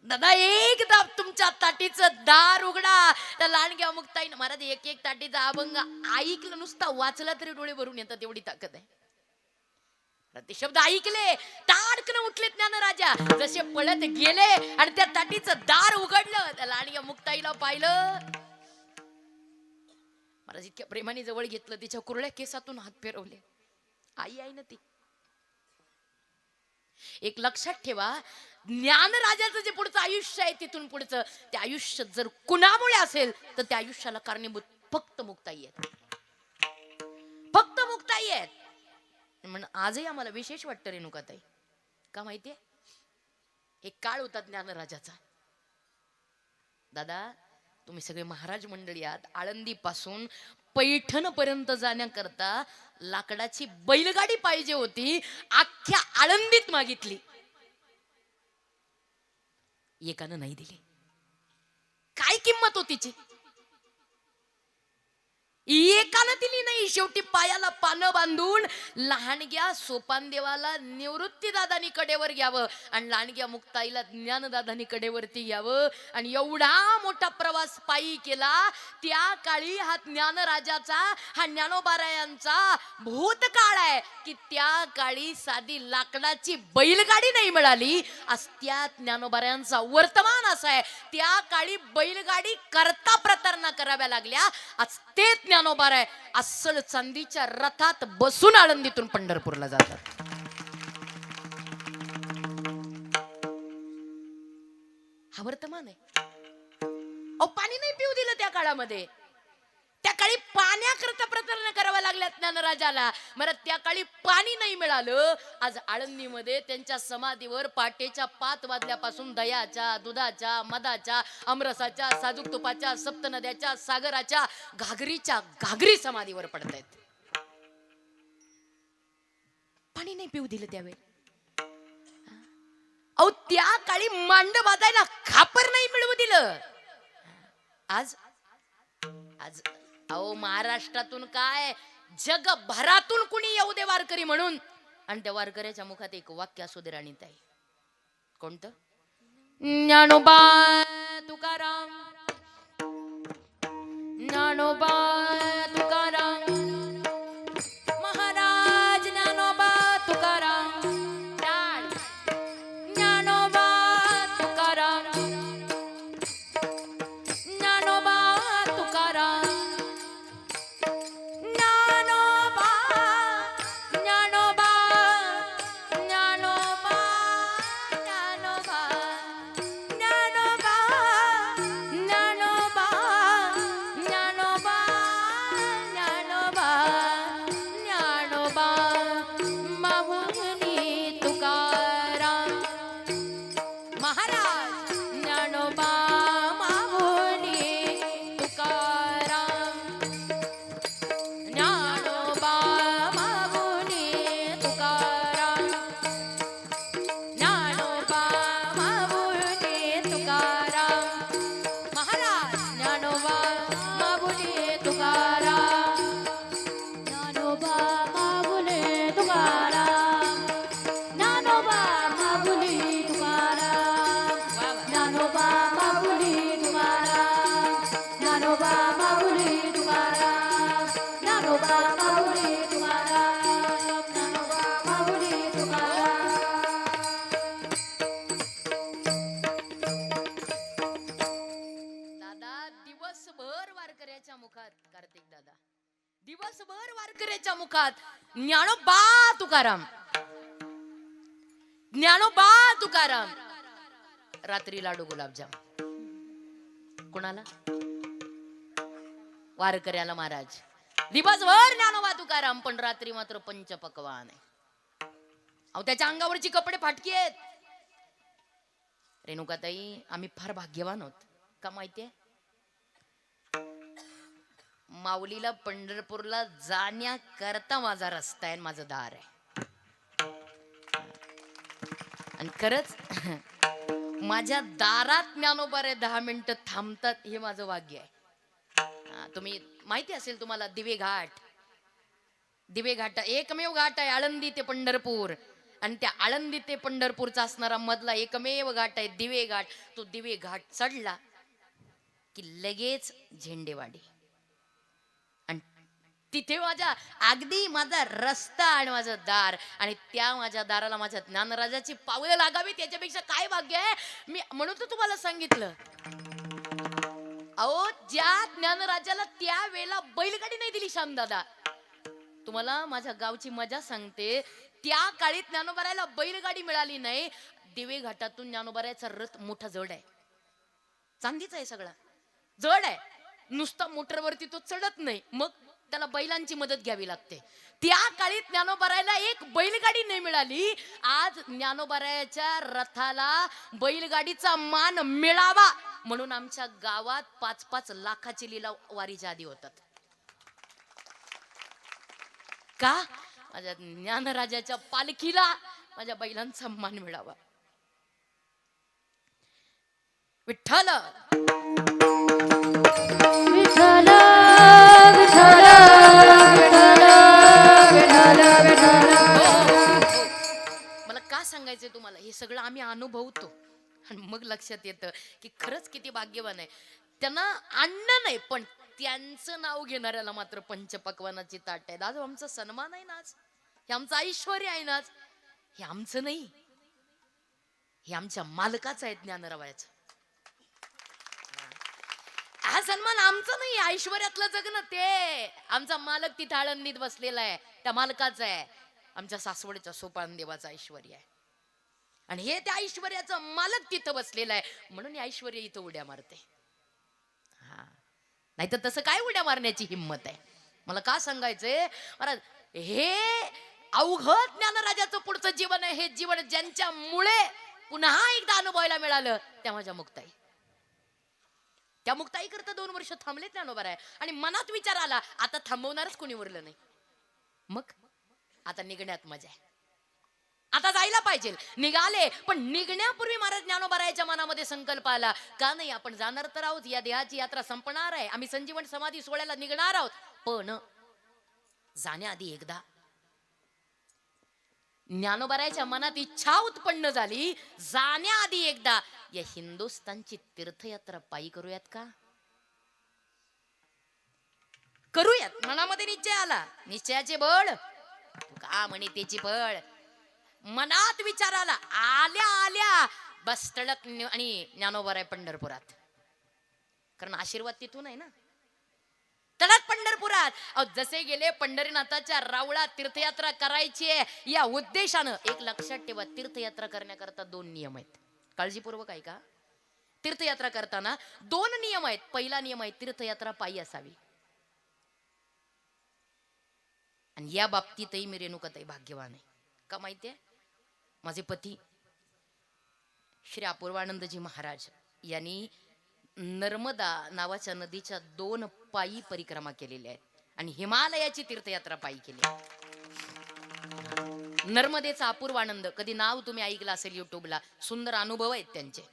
A: दादा एकदा तुमच्या ताटीचं दार उघडा त्या लांडग्या मुक्ताईनं महाराज एक एक ताटीचा अभंग ऐकलं नुसता वाचला तरी डोळे भरून येतात एवढी ताकद आहे ते शब्द ऐकले ताडकन उठले ज्ञानराजा जसे पळत गेले आणि त्या ताटीचं दार उघडलं त्या लांडग्या मुक्ताईला पाहिलं महाराज इतक्या प्रेमाने जवळ घेतलं तिच्या कुरळ्या केसातून हात फिरवले आई आहे ना ती एक लक्षात ठेवा ज्ञानराजाचं जे पुढचं आयुष्य आहे तिथून पुढचं ते आयुष्य जर कुणामुळे असेल तर त्या आयुष्याला कारणीभूत फक्त मुक्ताई आहेत फक्त मुक्ताई आहेत म्हणून आजही आम्हाला विशेष वाटतं रेणुकाताई का माहितीये एक काळ होता ज्ञानराजाचा दादा तुम्ही सगळे महाराज मंडळी आहात आळंदी पासून पैठण पर्यंत जाण्याकरता लाकडाची बैलगाडी पाहिजे होती अख्ख्या आळंदीत मागितली एकानं नाही दिली काय किंमत होती तिची एकानं दिली नाही शेवटी पायाला पानं बांधून लहानग्या सोपान देवाला निवृत्ती दादानी कडेवर घ्यावं आणि लहानग्या मुक्ताईला ज्ञानदादानी कडेवरती घ्यावं आणि एवढा मोठा प्रवास पायी केला त्या काळी हा ज्ञानराजाचा हा ज्ञानोबारायांचा भूतकाळ आहे की त्या काळी साधी लाकडाची बैलगाडी नाही मिळाली आज त्या ज्ञानोबारायांचा वर्तमान असा आहे त्या काळी बैलगाडी करता प्रतारणा कराव्या लागल्या आज ते ज्ञानोबार आहे अस्सल चांदीच्या रथात बसून आळंदीतून पंढरपूरला जातात हा वर्तमान आहे अहो पाणी नाही पिऊ दिलं त्या काळामध्ये त्या काळी पाण्याकरता प्रतारणा कराव्या लागल्या ज्ञानराजाला मला त्या काळी पाणी नाही मिळालं आज आळंदीमध्ये त्यांच्या समाधीवर पहाटेच्या 5 वाजल्यापासून दह्याच्या दुधाच्या मधाच्या आमरसाच्या साजूक तुपाच्या सप्तनद्याच्या सागराच्या घागरीच्या घागरी समाधीवर पडतायत पाणी नाही पिऊ दिलं त्यावेळी अहो त्या काळी मांड बांधायला खापर नाही मिळवू दिलं आज आज अहो महाराष्ट्रातून काय जगभरातून कुणी येऊ दे वारकरी म्हणून आणि त्या वारकऱ्याच्या मुखात एक वाक्य असू दे राणीताई कोणतं ज्ञानोबा तुकाराम ज्ञानोबा तुकाराम महाराज महाराज ज्ञानोबा माऊली तुकाराम, ज्ञानोबा माऊली तुकाराम, ज्ञानोबा माऊली तुकाराम, महाराज ज्ञानोबा माऊली तुकाराम,
B: ज्ञानोबा माऊली तुकाराम, ज्ञानोबा माऊली तुकाराम,
A: वा वा.
B: ज्ञानोबा माऊली तुकाराम, ज्ञानोबा माऊली तुकाराम, ज्ञानोबा माऊली तुकाराम, ज्ञानोबा माऊली तुकाराम.
A: दादा दिवसभर वारकऱ्याच्या मुखात, कार्तिक दादा दिवसभर वारकऱ्याच्या मुखात ज्ञानोबा तुकाराम, ज्ञानोबा तुकाराम. रात्री लाडू गुलाबजाम कोणाला? वारकऱ्याला महाराज. दिवसभर ज्ञानोबा तुकाराम, पण रात्री मात्र पंचपक्वान आहे. अहो त्याच्या अंगावरची कपडे फाटकी आहेत. रेणुकाताई आम्ही फार भाग्यवान आहोत का माहितीये? माऊलीला पंढरपूरला जाण्याकरता माझा रस्ता आहे, माझं दार आहे. आणि खरंच माझ्या दारात ज्ञानोबारे 10 मिनिटं थांबतात, हे माझं भाग्य आहे. तुम्ही माहिती असेल तुम्हाला दिवे घाट, दिवे घाट एकमेव घाट आहे आळंदी ते पंढरपूर. आणि त्या आळंदी ते पंढरपूरचा असणारा मधला एकमेव घाट आहे दिवे घाट. तो दिवे घाट चढला की लगेच झेंडेवाडी. आणि तिथे माझ्या अगदी माझा रस्ता आणि माझं दार, आणि त्या माझ्या दाराला माझ्या ज्ञानराजाची पावलं लागावी, त्याच्यापेक्षा काय भाग्य आहे. मी म्हणून तर तुम्हाला सांगितलं, अहो ज्या ज्ञानराजाला त्या वेळेला बैलगाडी नाही दिली श्यामदादा, तुम्हाला माझ्या गावची मजा सांगते. त्या काळी ज्ञानोबारायला बैलगाडी मिळाली नाही. दिवे घाटातून ज्ञानोबारायचा रथ मोठा जड आहे, चांदीचा आहे, सगळा जड आहे. नुसता मोटरवरती तो चढत नाही, मग त्याला बैलांची मदत घ्यावी लागते. त्या काळी ज्ञानोबारायला एक बैलगाडी नाही मिळाली. आज ज्ञानोबारायाच्या रथाला बैलगाडीचा मान मिळावा म्हणून आमच्या गावात 5-5 लाखाची लिलाव वारीच्या आधी होतात. का? माझ्या ज्ञानराजाच्या पालखीला माझ्या बैलांचा मान मिळावा. विठ्ठल
B: विठ्ठल विठ्ठल विठ्ठल विठ्ठल.
A: मला का सांगायचंय तुम्हाला, हे सगळं आम्ही अनुभवतो आणि मग लक्षात येतं की खरंच किती भाग्यवान आहे. त्यांना अन्न नाही, पण त्यांचं नाव घेणाऱ्याला मात्र पंचपक्वानाची ताट आहे. आज आमचा सन्मान आहे ना, आज हे आमचं ऐश्वर्य आहे ना, आज हे आमचं नाही, हे आमच्या मालकाचं आहे ज्ञानरावाचं. हा सन्मान आमचं नाही, ऐश्वर्यातलं जगणं ते आमचा मालक तिथे आळंदीत बसलेला आहे, त्या मालकाचा आहे. आमच्या सासवडच्या सोपान देवाचा ऐश्वर्य आहे, आणि हे त्या ऐश्वर्याचं मालक तिथं बसलेला आहे, म्हणून ऐश्वर्य इथं उड्या मारते. हा, नाही तर तसं काय उड्या मारण्याची हिंमत आहे. मला का सांगायचंय महाराज, हे अवघड ज्ञानराजाचं पुढचं जीवन आहे. हे जीवन ज्यांच्यामुळे पुन्हा एकदा अनुभवायला मिळालं त्या माझ्या मुक्ताई. त्या मुक्ताई करता 2 वर्ष थांबले ज्ञानोबाराय, आणि मनात विचार आला आता थांबवणारच कोणी उरलं नाही. मग आता निघण्यात मजा आहे, आता जायला पाहिजे. निघाले, पण निघण्यापूर्वी महाराज ज्ञानोबारायच्या मनामध्ये संकल्प आला, का नाही आपण जाणार तर आहोत, या देहाची यात्रा संपणार आहे, आम्ही संजीवन समाधी सोहळ्याला निघणार आहोत, पण जाण्याआधी एकदा ज्ञानोबारायच्या मनात इच्छा उत्पन्न झाली, जाण्याआधी एकदा या हिंदुस्थानची तीर्थयात्रा पायी करूयात का? करूयात. मनामध्ये निश्चय आला, निश्चयाचे बळ का म्हणे त्याची फळ. मनात विचार आला, आल्या आल्या बस तळक आणि ज्ञानोबाराय पंढरपुरात, कारण आशीर्वाद तिथून आहे ना. तळक पंढरपुरात जसे गेले पंढरीनाथाच्या रावळात तीर्थयात्रा करायची आहे या उद्देशानं. एक लक्षात ठेवा, तीर्थयात्रा करण्याकरता 2 नियम आहेत. काळजीपूर्वक ऐका. तीर्थयात्रा करताना 2 नियम आहेत. पहिला नियम आहे, तीर्थयात्रा पायी असावी. आणि या बाबतीतही मी रेणुकाताई भाग्यवान आहे. का माहितीये, माझे पती श्री अपूर्वानंदजी महाराज यांनी नर्मदा नावाच्या नदीच्या 2 पायी परिक्रमा केलेल्या आहेत आणि हिमालयाची तीर्थयात्रा पायी केली. नर्मदेचा अपूर्वानंद, कधी नाव तुम्ही ऐकलं असेल युट्यूबला, सुंदर अनुभव आहेत त्यांचे.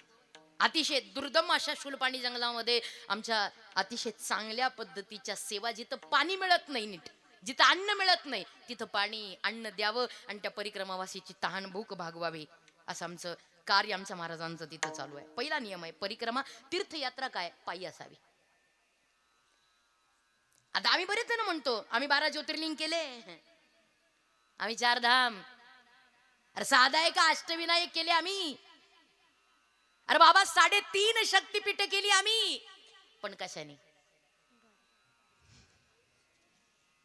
A: अतिशय दुर्दम अशा शूलपाणी जंगलामध्ये आमच्या अतिशय चांगल्या पद्धतीच्या सेवा, जिथं पाणी मिळत नाही नीट, जिथं अन्न मिळत नाही तिथं पाणी अन्न द्यावं आणि त्या परिक्रमावासीची तहान भूक भागवावी, असं आमचं कार्य आमच्या महाराजांचं तिथं चालू आहे. पहिला नियम आहे परिक्रमा तीर्थयात्रा काय पायी असावी. आता आम्ही बरेच जण म्हणतो आम्ही 12 ज्योतिर्लिंग केले, आम्ही 4 धाम, अरे साधा आहे का अष्टविनायक केले आम्ही, अरे बाबा 3.5 शक्तिपीठ केली आम्ही, पण कशाने?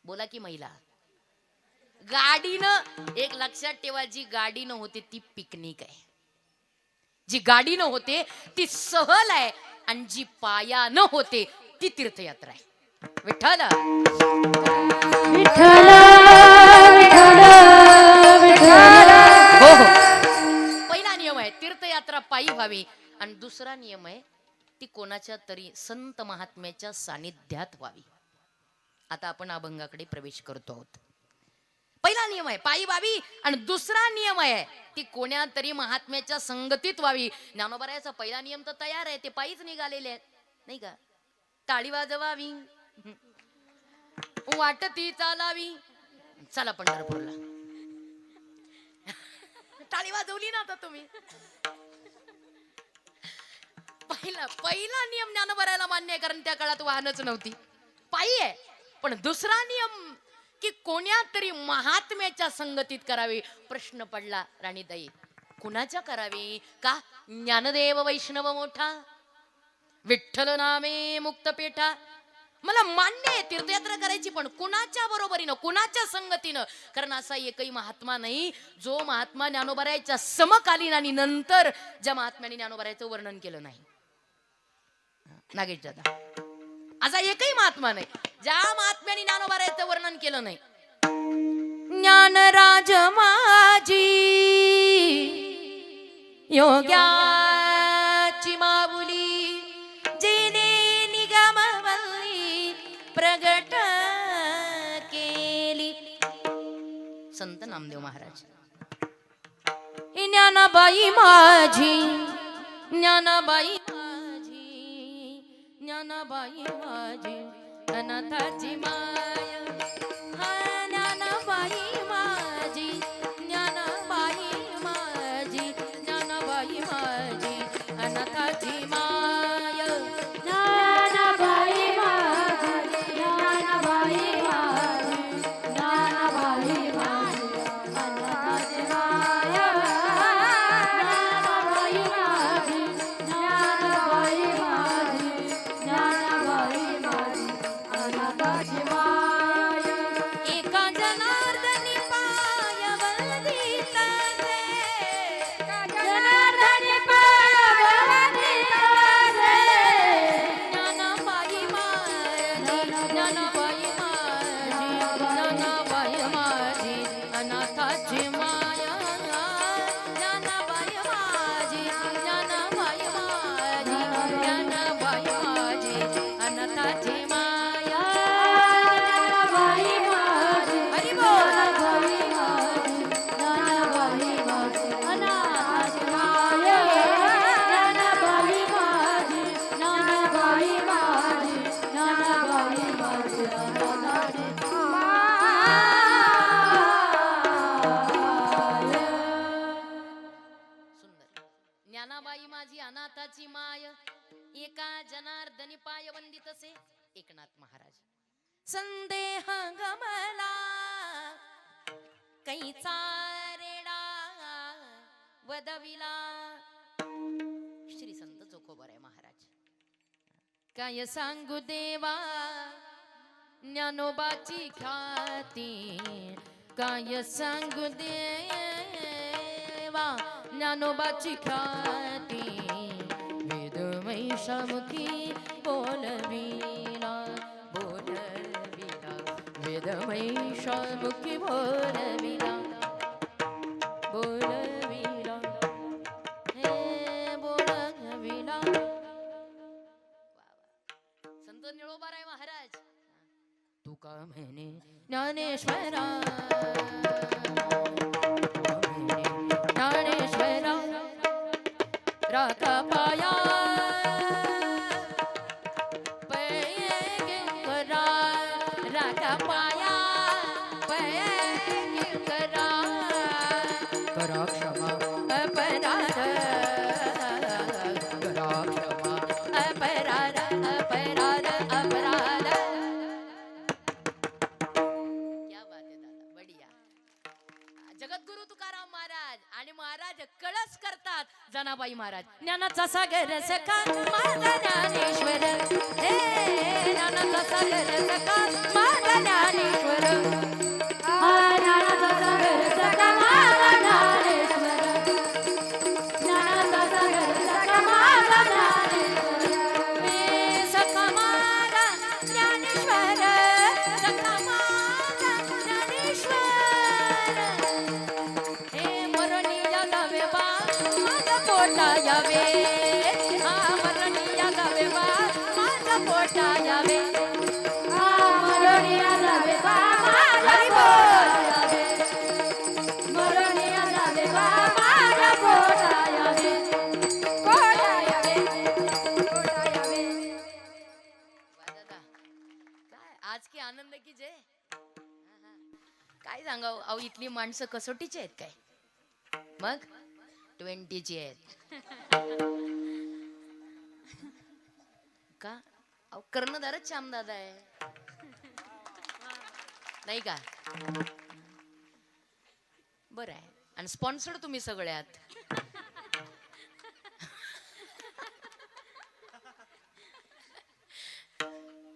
A: बोला की महिला, गाडीनं. एक लक्षात ठेवा, जी गाडीनं होते ती पिकनिक आहे, जी गाडीनं होते ती सहल आहे, आणि जी पायानं होते ती तीर्थयात्रा आहे. विठ्ठल
B: विठ्ठल विठ्ठल विठ्ठल.
A: हो हो. पहिला नियम आहे तीर्थयात्रा पायी व्हावी, आणि दुसरा नियम आहे ती कोणाच्या तरी संत महात्म्याच्या सानिध्यात व्हावी. आता आपण अभंगाकडे प्रवेश करतो आहोत. पहिला नियम आहे पायी व्हावी, आणि दुसरा नियम आहे ती कोण्या तरी महात्म्याच्या संगतीत व्हावी. ज्ञानोबरायाचा पहिला नियम तर तयार आहे, ते पायीच निघालेले आहेत नाही का. टाळी वाजवावी, वाटती चालावी, चला पंढरपूरला. टाळी वाजवली ना आता तुम्ही. पहिला नियम ज्ञानोबरायाला मान्य आहे, कारण त्या काळात वाहनच नव्हती, पायी आहे. पण दुसरा नियम की कोण्या तरी महात्म्याच्या संगतीत करावी. प्रश्न पडला राणीताई, कुणाच्या करावी? का ज्ञानदेव वैष्णव मोठा, विठ्ठल नामे मुक्त पेठा. मला मान्य आहे तीर्थयात्रा करायची, पण कुणाच्या बरोबरीनं, कुणाच्या संगतीनं? कारण असा एकही महात्मा नाही जो महात्मा ज्ञानोबरायाच्या समकालीन आणि नंतर ज्या महात्म्याने ज्ञानोबरायाचं वर्णन केलं नाही. नागेश दादा, असा एकही महात्मा नाही ज्या महात्म्याने ज्ञानोबरायाचं वर्णन केलं नाही. ज्ञानराज माझी योग्याची माऊली, जिने निगमवल्ली प्रगट केली. संत नामदेव महाराज. ज्ञानाबाई माझी, ज्ञानाबाई माझी, ज्ञानाबाई माझी अनाथाची माय. ज्ञानाबाई माझी, ज्ञानाबाई माझी, ज्ञानाबाई माझी अनाथाची माय.
B: ज्ञानाबाई माझी, ज्ञानाबाई माझी, ज्ञानाबाई माझी अनाथाची माय. ज्ञानाबाई माझी, ज्ञानाबाई माझी, ज्ञानाबाई माझी अनाथाची माय.
A: एका जनार्दनी पाय वंदिता रे,
B: जनार्दनी पाय वंदिता रे.
A: ज्ञानाबाई माझी, ज्ञानाबाई माझी, ज्ञानाबाई माझी अनाथाची माया. ज्ञानाबाई माझी, ज्ञानाबाई माझी, ज्ञानाबाई माझी अनाथाची माया.
B: ज्ञानाबाई माझी,
A: हरी बोल.
B: ज्ञानाबाई माझी, ज्ञानाबाई माझी अनाथाची माय. ज्ञानाबाई माझी, ज्ञानाबाई माझी, ज्ञानाबाई माझी अनाथाची
A: सुंदर. ज्ञानाबाई माझी अनाथाची माय, एका जनार्दनी पाय वंदितसे. एकनाथ महाराज. संदेह गमला कैचा रेडा वदविला. श्री संत चोखोबराय महाराज. काय सांगू देवा ज्ञानोबाची ख्याती, काय सांगू देवा ज्ञानोबाची ख्याती. वेदमय शामुखी बोलविला, बोलविला, वेदमय शामुखी बोलविला, बोलविला. हे संत निळोबाराय महाराज तुका म्हणे ज्ञानेश्वरा ज्ञानेश्वरा राका पाया पैंगरा राका पाया पैंगरा करा क्षमा अपराध करा क्षमा अपराध अपराध अपराध. क्या बात है दादा, बढिया. जगद्गुरु तुकाराम महाराज आणि महाराज कळस करतात जनाबाई महाराज. ज्ञानाचा सागर सखा माझा ज्ञानेश्वर, हे ज्ञानाचा सागर सखा माझा ज्ञानेश्वर,
B: ज्ञानाचा सागर सखा माझा ज्ञानेश्वर, ज्ञानाचा सागर सखा माझा ज्ञानेश्वर,
A: हे सखा माझा ज्ञानेश्वर, सखा माझा ज्ञानेश्वर, हे मरणी यावे बा माझा पोटा यावे, हा मरणी यावे बा माझा पोटा यावे,
B: मरोनिया जावे बा माझा पोटा यावे, मरोनिया जावे बा माझा पोटा यावे, पोटा यावे, पोटा यावे.
A: वा दादा, काय आज की आनंद की जय. काय सांगाव अहो, इथली माणसं कसोटीची आहेत काय, मग 20ची आहेत का. अहो कर्णधारच श्यामदादा आहे नाही का. बरं आहे, आणि स्पॉन्सर्ड तुम्ही सगळ्यात.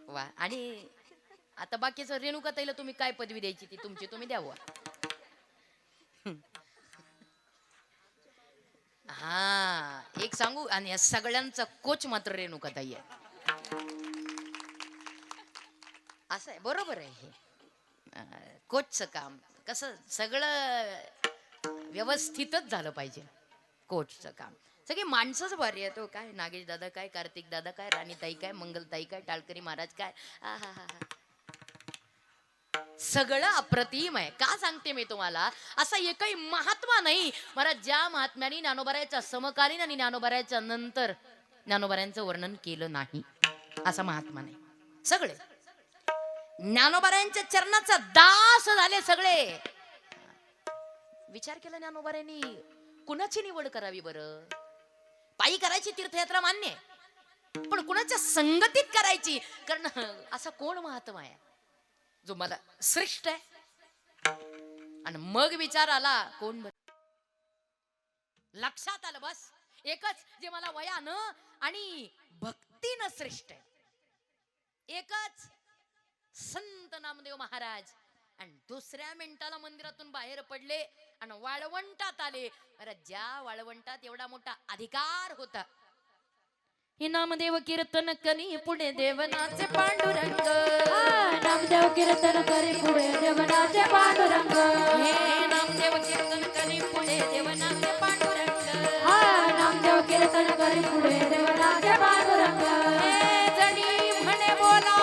A: वा. आणि आता बाकीचं रेणुका ताईला तुम्ही काय पदवी द्यायची ती तुमची तुम्ही द्यावा. हा एक सांगू, आणि या सगळ्यांचा कोच मात्र रेणुका ताई आहे. असं आहे, बरोबर आहे. हे कोचचं काम कसं सगळं व्यवस्थितच झालं पाहिजे. कोचचं काम सगळी माणसंच भारी आहे. तो काय नागेश दादा काय, कार्तिक दादा काय, राणीताई काय, मंगलताई काय, टाळकरी महाराज काय, सगळं अप्रतिम आहे. का सांगते मी तुम्हाला, असा एकही महात्मा नाही महाराज ज्या महात्म्याने ज्ञानोबारायाच्या समकालीन आणि ज्ञानोबारायाच्या नंतर ज्ञानोबारायांचं वर्णन केलं नाही, असा महात्मा नाही. सगळे ज्ञानोबारायांच्या चरणाचा दास झाले सगळे. विचार केला ज्ञानोबारायांनी कुणाची निवड करावी बरं. पायी करायची तीर्थयात्रा मान्य आहे, पण कुणाच्या संगतीत करायची. कारण असा कोण महात्मा आहे जो मला श्रेष्ठ आहे. आणि मग विचार आला कोण लक्षात आलं बस एकच, जे मला वयानं आणि भक्तीनं श्रेष्ठ आहे. एकच संत नामदेव महाराज. आणि दुसऱ्या मिनिटाला मंदिरातून बाहेर पडले आणि वाळवंटात आले. अरे ज्या वाळवंटात एवढा मोठा अधिकार होता. हे नामदेव कीर्तन करी पुढे देवनाचे पांडुरंग,
B: नामदेव कीर्तन करी पुढे देवनाचे पांडुरंग,
A: हे नामदेव कीर्तन करी पुढे देवनाचे पांडुरंग,
B: नामदेव कीर्तन करी पुढे देवनाचे पांडुरंग,
A: हे जणी म्हणे बोला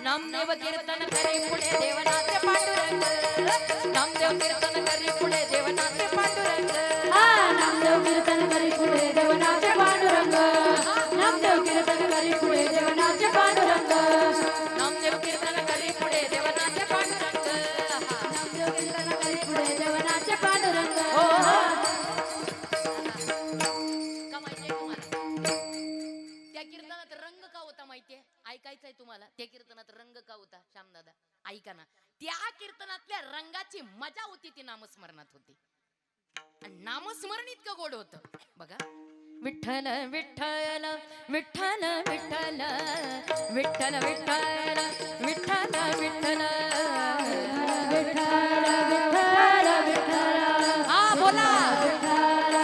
A: नामदेव कीर्तन करी पुढे देवनाचे पांडुरंग, नामदेव कीर्तन करी पुढे देवनाचे पांडुरंग,
B: नामदेव कीर्तन करी पुढे देवनाचे पांडुरंग, नामदेव कीर्तन करी पुढे देवनाचे पांडुरंग,
A: नामदेव कीर्तन करी पुढे देवनाचे पांडुरंग,
B: नामदेव कीर्तन करी पुढे देवनाचे पांडुरंग.
A: का माहितीये तुम्हाला त्या कीर्तनात रंग का होता माहितीये? ऐकायचंय तुम्हाला त्या कीर्तनात रंग का होता श्यामदादा? ऐका ना. त्या कीर्तनातल्या रंगाची मजा होती ती नामस्मरणात होती. आणि नामस्मरण इतकं गोड होतं बघा. विठ्ठल विठ्ठल विठ्ठल विठ्ठल विठ्ठल विठ्ठल विठ्ठल विठ्ठल
B: विठ्ठल विठ्ठल विठ्ठल
A: हा बोला.
B: विठ्ठल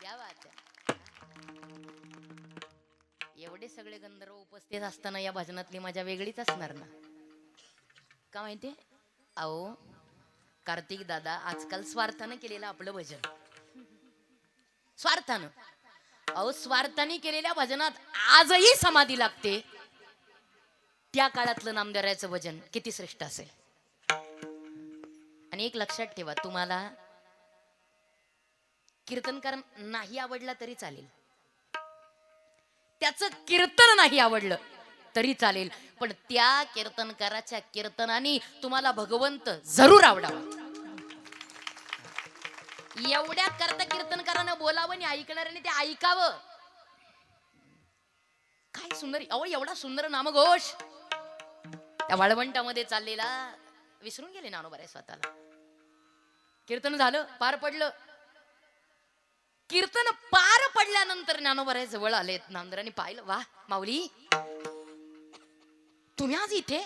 A: क्या बात आहे. एवढे सगळे गंधर्व उपस्थित असताना या भजनातली मजा वेगळीच असणार ना. का माहितीये अहो कार्तिक दादा आजकाल स्वार्थानं केलेलं आपलं भजन स्वार्थानं अहो स्वार्थाने केलेल्या भजनात आजही समाधी लागते. त्या काळातलं नामदेवरायचं भजन किती श्रेष्ठ असेल. आणि एक लक्षात ठेवा तुम्हाला कीर्तनकार नाही आवडला तरी चालेल त्याचं कीर्तन नाही आवडलं तरी चालेल पण त्या कीर्तनकाराच्या कीर्तनाने तुम्हाला भगवंत जरूर आवडावा. एवढ्या करता कीर्तनकारानं बोलावं आणि ऐकणाऱ्याने ते ऐकावं. काय सुंदर अहो एवढा सुंदर नामघोष त्या वाळवंटामध्ये चाललेला विसरून गेले नानोबाराय स्वतःला. कीर्तन झालं पार पडलं. कीर्तन पार पडल्यानंतर ज्ञानोबाराय जवळ आलेत. नामदेवरांनी पाहिलं वा माऊली तुम्ही आज इथे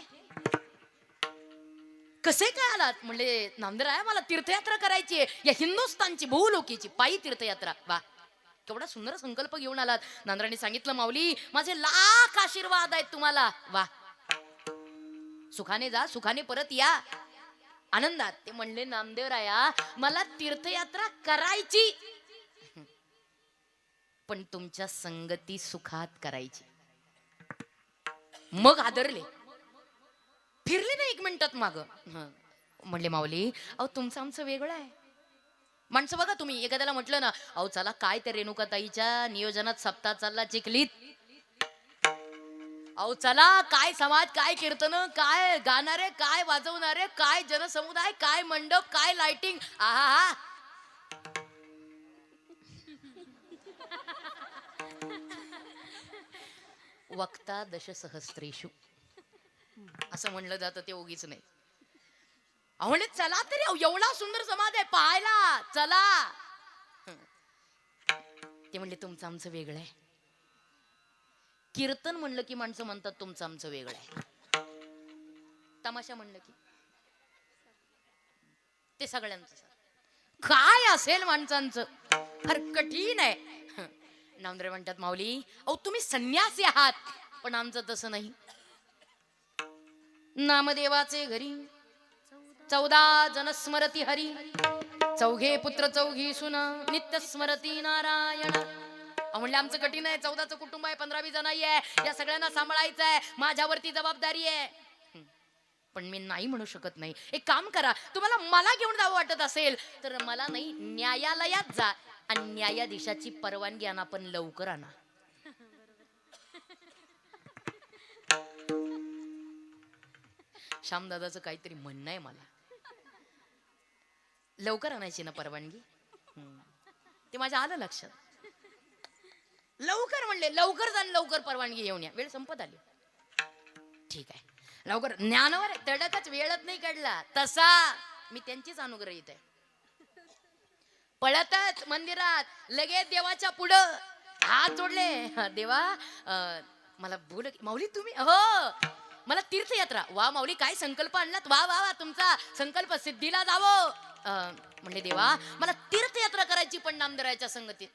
A: कसे काय आलात. म्हणले नामदेवराय मला तीर्थयात्रा करायची आहे या हिंदुस्थानची बहुलोकीची पायी तीर्थयात्रा. वा केवढा सुंदर संकल्प घेऊन आलात. नामदेवरांनी सांगितलं माऊली माझे लाख आशीर्वाद आहेत तुम्हाला. वा सुखाने जा सुखाने परत या आनंदात. ते म्हणले नामदेवराया मला तीर्थयात्रा करायची पण तुमच्या संगती सुखात करायची. मग आदरले फिरले ना 1 मिनिटात माग. म्हणले माऊली अहो तुमचं आमचं वेगळं आहे. माणसं बघा तुम्ही एखाद्याला म्हटलं ना अहो चला काय त्या रेणुकाताईच्या नियोजनात सप्ताह चालला चिखलीत. अहो चला काय समाज काय कीर्तन काय गाणारे काय वाजवणारे काय जनसमुदाय काय मंडप काय लाइटिंग. आहा वक्ता दशसहस्रेषु असं म्हणलं जातं ते उगीच नाही. म्हणजे चला तरी एवढा सुंदर समाज आहे पाहायला चला. ते म्हणले तुमचं आमचं वेगळं आहे. कीर्तन म्हणलं की माणसं म्हणतात तुमचं आमचं वेगळं आहे. तमाशा म्हणलं की ते सगळ्यांचं काय असेल माणसांचं फार कठीण आहे. नामदेव म्हणतात माऊली अहो तुम्ही संन्यासी आहात पण आमचं तसं नाही. नामदेवाचे घरी 14 जन स्मरती हरी 4 पुत्र 4 सुन नित्य स्मरती नारायण. म्हणले आमचं कठीण आहे 14चं कुटुंब आहे 15-20 जणांनी आहे या सगळ्यांना सांभाळायचं आहे माझ्यावरती जबाबदारी आहे. पण मी नाही म्हणू शकत नाही. एक काम करा तुम्हाला मला घेऊन जावं वाटत असेल तर मला नाही न्यायालयात जा आणि न्यायाधीशाची परवानगी आणा पण लवकर आणा. श्यामदादाचं काहीतरी म्हणणं आहे मला. लवकर आणायची ना परवानगी. ते माझ्या आलं लक्षात. लवकर म्हणले, लवकर जा आणि लवकर परवानगी घेऊन या. वेळ संपत आली. ठीक आहे, लवकर. ज्ञानावर तडकच वेळच नाही काढला तसा मी त्यांचीच अनुग्रहित आहे. पळतच मंदिरात लगेच देवाच्या पुढं हात जोडले. देवा मला बोल माऊली तुम्ही हो मला तीर्थयात्रा. वा माऊली काय संकल्प आणलात. वा वा वा तुमचा संकल्प सिद्धीला जावो. म्हणले देवा मला तीर्थयात्रा करायची पण नामदेवाच्या संगतीत.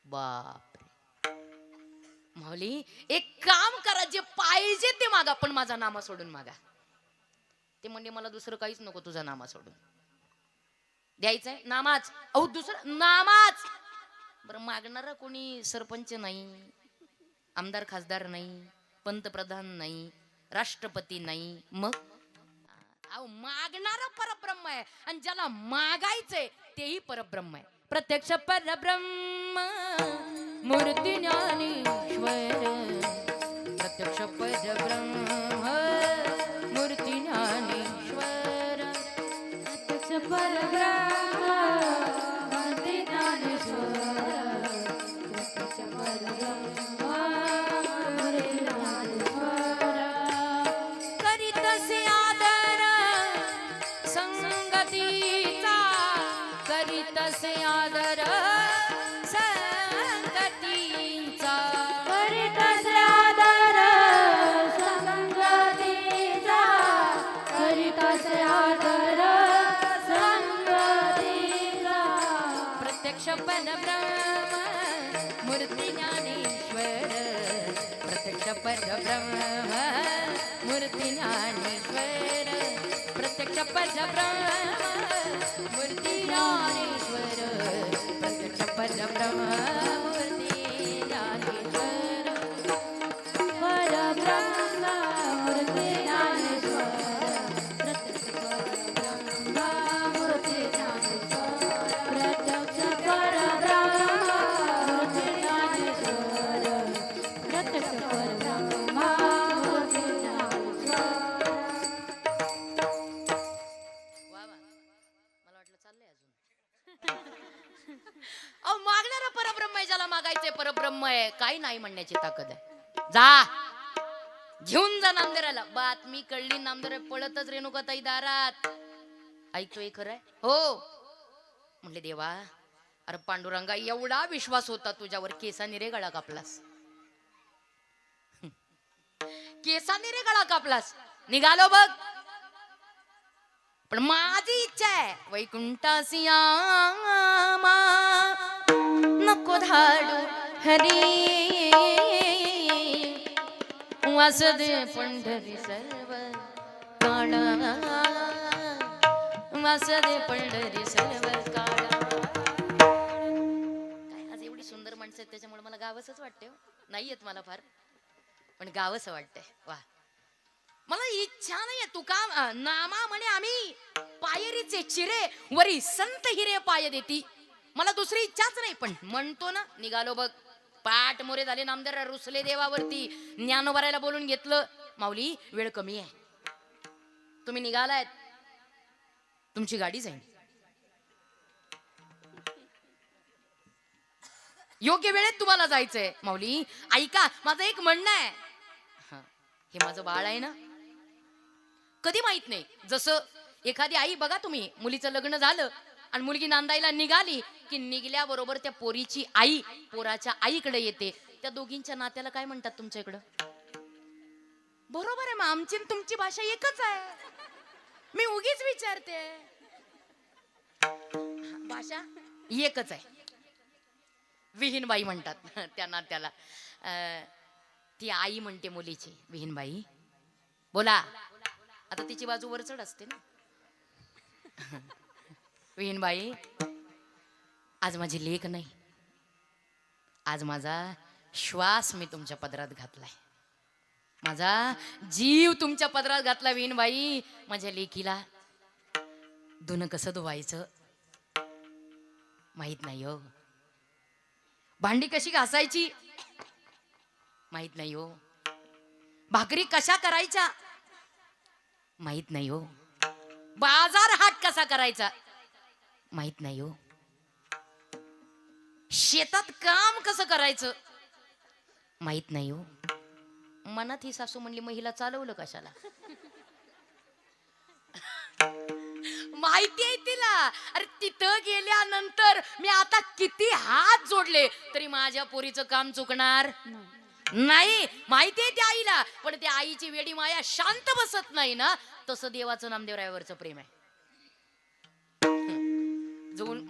A: बापरे माऊली एक काम करा जे पाहिजे ते मागा पण माझा नामा सोडून मागा. ते म्हणजे मला दुसरं काहीच नको तुझा नामा सोडून. द्यायचंय नामाच. अहो दुसरं नामाच. बरं मागणार कोणी सरपंच नाही, आमदार खासदार नाही, पंतप्रधान नाही, राष्ट्रपती नाही. मग अहो मागणार परब्रह्म आहे आणि ज्याला मागायचंय तेही परब्रह्म आहे. प्रत्यक्ष परब्रह्म मूर्ती ज्ञानेश्वर. प्रत्यक्ष परब्रह्म मूर्ती ज्ञानेश्वर.
B: प्रत्यक्ष परब्रह्म मूर्ती ज्ञानेश्वर. प्रत्यक्ष परब्रह्म मूर्ती ज्ञानेश्वर.
A: करीतसे आदर संगतीचा. करीतसे आदर संगतीचा.
B: करीतसे आदर संगतीचा. करीतसे आदर संगतीचा.
A: प्रत्यक्ष परब्रह्म मूर्ती ज्ञानेश्वर. प्रत्यक्ष परब्रह्म मूर्ती ज्ञानेश्वर. प्रत्यक्ष परब्रह्म मूर्ती ज्ञानेश्वर. प्रत्यक्ष परब्रह्म मूर्ती ज्ञानेश्वर.
B: परब्रह्म मूर्ती ज्ञानेश्वर. प्रत्यक्ष परब्रह्म मूर्ती ज्ञानेश्वर. प्रत्यक्ष परब्रह्म मूर्ती ज्ञानेश्वर. प्रत्यक्ष परब्रह्म मूर्ती ज्ञानेश्वर.
A: वा वा मला वाटलं चाललंय अजून. अहो मागणारा परब्रह्म आहे. ज्याला मागायचंय परब्रह्म आहे. काही नाही म्हणण्याची ताकद आहे. जा घेऊन जा नामदेवाला. बातमी कळली नामदेव पळतच रेणुकाताई दारात. ऐकतोय खरंय हो. म्हणले देवा अरे पांडुरंगा एवढा विश्वास होता तुझ्यावर. केसाने रे गळा कापलास. केसाने रे गळा कापलास. निघालो बघ. पण माझी इच्छा आहे वैकुंठासी आमा नको धाडू हरी. वासुदे पंढरी सर्व काळा. वासुदे पंढरी सर्व काळा. काय आज एवढी सुंदर माणसं आहेत त्याच्यामुळे मला गावसच वाटते हो. नाही येत मला फार पण गावस वाटतंय. वा मला इच्छा नाहीये. तू का नामा म्हणे आम्ही पायरीचे चिरे वरी संत हिरे पाय देती. मला दुसरी इच्छाच नाही पण म्हणतो ना. निघालो बघ. पाठ मोरे झाले. नामदेव रुसले देवावरती. ज्ञानोबारायला बोलून घेतलं. माऊली वेळ कमी आहे. तुम्ही निघालायत. तुमची गाडी जाईल. योग्य वेळेत तुम्हाला जायचंय. माऊली ऐका माझं एक म्हणणं आहे. हे माझं बाळ आहे ना. कधी माहित नाही. जसं एखादी आई बघा तुम्ही मुलीचं लग्न झालं आणि मुलगी नांदायला निघाली की निघल्याबरोबर त्या पोरीची आई पोराच्या आईकडे येते. त्या दोघींच्या नात्याला काय म्हणतात तुमच्या इकडं. बरोबर आहे मग आमची आणि तुमची भाषा एकच आहे. मी उगीच विचारते. भाषा एकच आहे. विहीनबाई म्हणतात त्या नात्याला. ती आई म्हणते मुलीची विहीनबाई. बोला आता तिची बाजू वरचढ असते ना. विहीनबाई आज माझी लेक नाही. आज माझा श्वास मी तुमच्या पदरात घातलाय. माझा जीव तुमच्या पदरात घातला. विहीनबाई माझ्या लेकीला धुणं कसं धुवायचं माहित नाही हो. भांडी कशी घासायची माहित नाही हो. भाकरी कशा करायच्या माहित नाही हो. बाजार हाट कसा करायचा माहित नाही हो. शेतात काम कसं करायचं माहित नाही हो. मनात ही सासू म्हणली महिला चालवलं कशाला. माहिती आहे तिला. अरे तिथं गेल्यानंतर मी आता किती हात जोडले तरी माझ्या पोरीचं काम चुकणार नाही. माहिती आहे त्या आईला. पण त्या आईची वेडी माया शांत बसत नाही ना. तसं देवाचं नामदेवरायावरचं प्रेम आहे.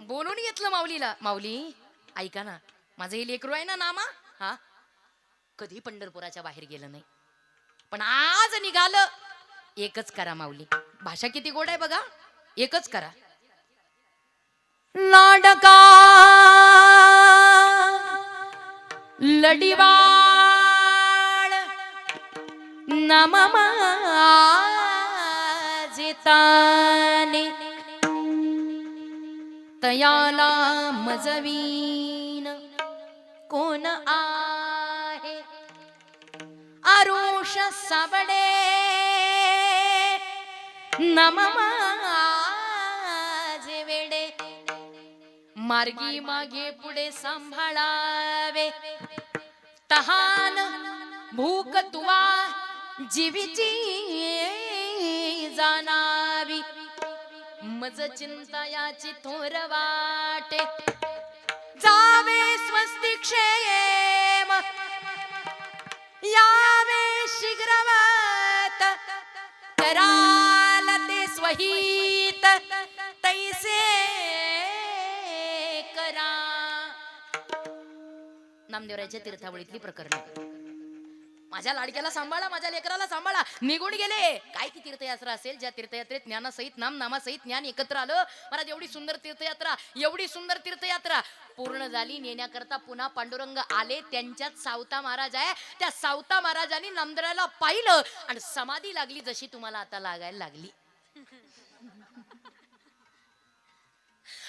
A: बोलून घेतलं माऊलीला. माऊली ऐका ना, माझं हे लेकरू आहे ना नामा, हा कधी पंढरपुराच्या बाहेर गेलं नाही, पण आज निघालं. एकच करा माऊली. भाषा किती गोड आहे बघा. एकच करा. लाडका लडीवाळ नाम माझे ताने तयाला मजवीन कोण आहे. आरुष साबडे नाम माझे वेडे मार्गी मागे पुढे सांभाळावे. तहान भूक तुवा जीवीची जाणावी. मज चिंता याची थोर वाटे जावे स्वस्ती क्षेम यावे शीघ्रवत कराल ते स्वहित तैसे करा. नामदेवरायाच्या तीर्थावळीतली प्रकरण. माझ्या लाडक्याला सांभाळा, माझ्या लेकराला सांभाळा. निघून गेले. काय ती तीर्थयात्रा असेल ज्या तीर्थयात्रेत ज्ञानासहित नाम नामासहित ज्ञान एकत्र आलं. मला एवढी सुंदर तीर्थयात्रा, एवढी सुंदर तीर्थयात्रा पूर्ण झाली. नेण्याकरता पुन्हा पांडुरंग आले. त्यांच्यात सावता महाराज आहे. त्या सावता महाराजांनी नामदेवरायाला पाहिलं आणि समाधी लागली जशी तुम्हाला आता लागायला लागली.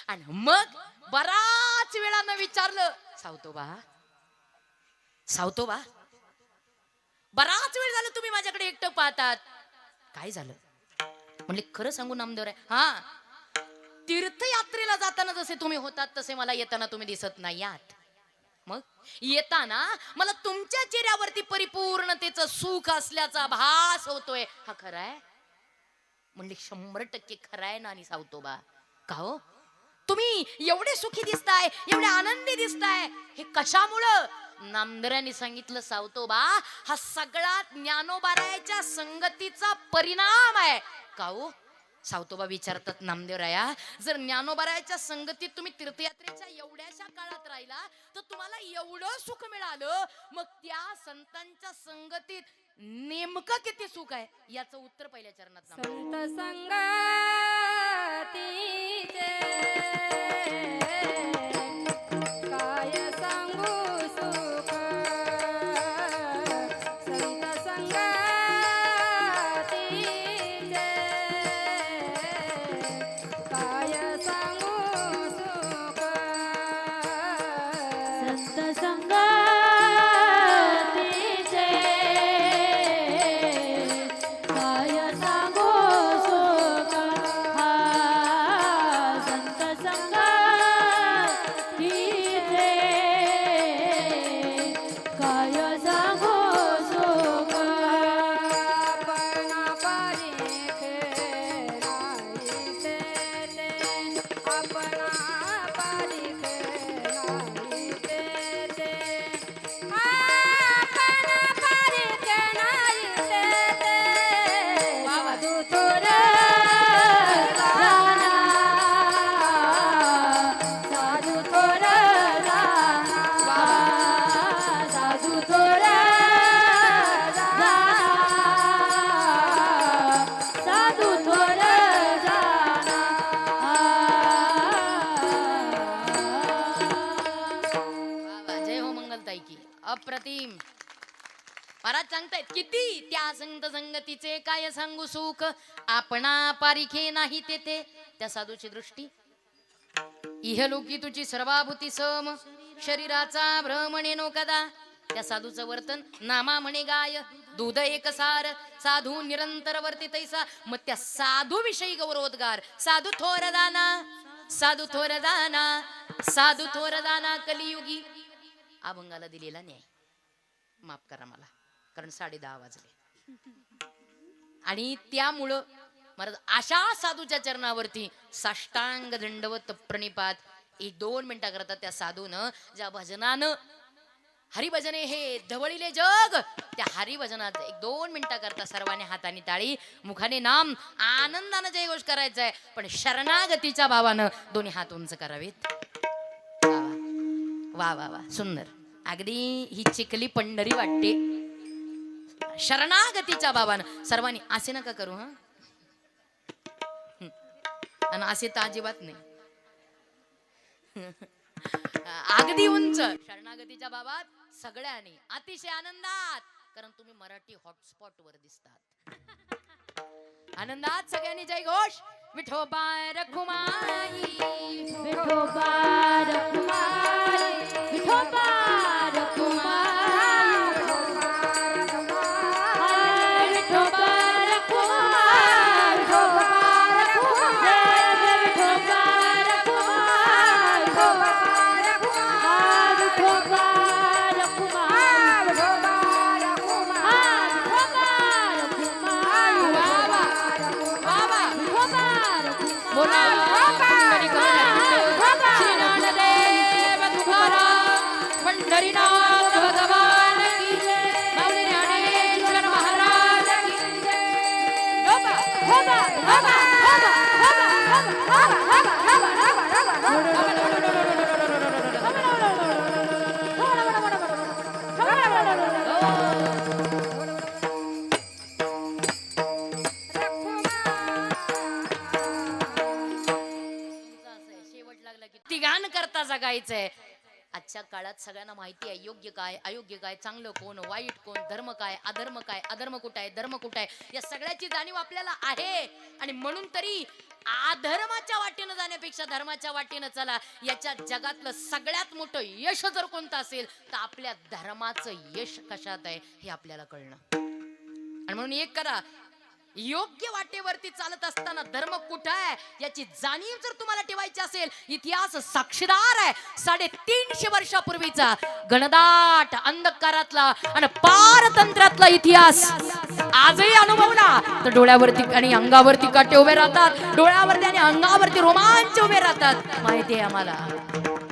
A: आणि मग बराच वेळानं विचारलं, सावतोबा सावतोबा बराच वेळ झालं तुम्ही माझ्याकडे एकटं पाहतात, काय झालं. म्हणले खरं सांगू नामदेवराय, हा तीर्थयात्रेला जाताना जसे तुम्ही होतात तसे मला येताना तुम्ही दिसत नाही आहात. मग येताना मला तुमच्या चेहऱ्यावरती परिपूर्णतेचं सुख असल्याचा भास होतोय. हा खरं आहे. म्हणले 100% खरं आहे ना. आणि सावतोबा का हो तुम्ही एवढे सुखी दिसताय, एवढे आनंदी दिसताय, हे कशामुळं. नामदेवरायांनी सांगितलं, सावतोबा हा सगळा ज्ञानोबारायाच्या संगतीचा परिणाम आहे. का हो सावतोबा विचारतात, नामदेवराया जर ज्ञानोबारायाच्या संगतीत तुम्ही तीर्थयात्रेच्या एवढ्याशा काळात राहिला तर तुम्हाला एवढं सुख मिळालं, मग त्या संतांच्या संगतीत नेमकं किती सुख आहे याचं उत्तर पहिल्या चरणात.
B: संत संगतीचे काय सांगू सुख. संत संगतीचे काय सांगू सुख. संत संगतीचे काय सांगू सुख. हा संत संगतीचे काय सांगू सुख. आपणा पारिखे नाही ते आपणा पारिखे नाही ते आपणा पारिखे नाही ते साधू थोर जाना साधू थोर जाना साधू थोर जाना साधू थोर जाना.
A: जय हो मंगलताई की. अप्रतिम. महाराज सांगतायत किती त्या संत संगतीचे काय सांगू सुख. आपणा पारिखे नाही तेथे. त्या साधूची दृष्टी इहलोकी तुझी सर्वाभूती सम शरीराचा भ्रमणे नो कदा. त्या साधूचं वर्तन नामा म्हणे गाय दूध एक सार साधू निरंतर वर्ती तैसा. मग त्या साधू विषयी गौरवोद्गार. साधू थोर दाना साधू थोर दाना साधू थोर दाना कलियुगी अभंगाला दिलेला न्याय. माफ करा मला, कारण 10:30 वाजले. आणि त्यामुळं महाराज अशा साधूच्या चरणावरती साष्टांग दंडवत प्रणिपात 1-2 मिनिटा करता त्या साधूनं ज्या भजनानं हरिभजने हे धवळीले जग, त्या हरिभजनात 1-2 मिनिटा करता सर्वांनी हाताने टाळी, मुखाने नाम, आनंदानं जयघोष करायचा आहे, पण शरणागतीच्या भावानं दोन्ही हात उंच करावेत. वा वा वा, सुंदर. अगदी ही चिखली पंढरी वाटते. शरणागतीच्या भावानं सर्वांनी असे नका करू हा, आणि असे तर अजिबात नाही. अगदी उंच शरणागतीच्या बाबात सगळ्यांनी अतिशय आनंदात, कारण तुम्ही मराठी हॉटस्पॉट वर दिसतात. आनंदात सगळ्यांनी जय घोष. विठोबा रखुमाई,
B: विठोबा रखुमाई, विठोबा रखुमाई, विठोबा रखुमाई, विठोबा रखुमाई, विठोबा रखुमाई, विठोबा रखुमाई, विठोबा रखुमाई,
A: बाबा
B: विठोबा रखुमाई.
A: बोला श्रीनाथदेव तुकाराम पंढरीनाथ भगवान की जय. माऊली ज्ञानेश्वर महाराज की जय.
B: होबा होबा होबा होबा
A: शेवट लागला की तिघान करता जगायचंय. आजच्या काळात सगळ्यांना माहिती आहे योग्य काय अयोग्य काय, चांगलं कोण वाईट कोण, धर्म काय अधर्म कुठं आहे, धर्म कुठं आहे, या सगळ्याची जाणीव आपल्याला आहे. आणि म्हणून तरी अधर्माच्या वाटेनं जाण्यापेक्षा धर्माच्या वाटेनं चला. याच्या जगातलं सगळ्यात मोठं यश जर कोणतं असेल तर आपल्या धर्माचं यश कशात आहे हे आपल्याला कळणं. आणि म्हणून एक करा, योग्य वाटेवरती चालत असताना धर्म कुठं आहे याची जाणीव जर तुम्हाला ठेवायची असेल, इतिहास साक्षीदार आहे. 350 वर्षापूर्वीचा घनदाट अंधकारातला आणि पारतंत्र्यातला इतिहास आजही अनुभवला तर डोळ्यावरती आणि अंगावरती काटे उभे राहतात, डोळ्यावरती आणि अंगावरती रोमांच उभे राहतात. माहिती आहे आम्हाला,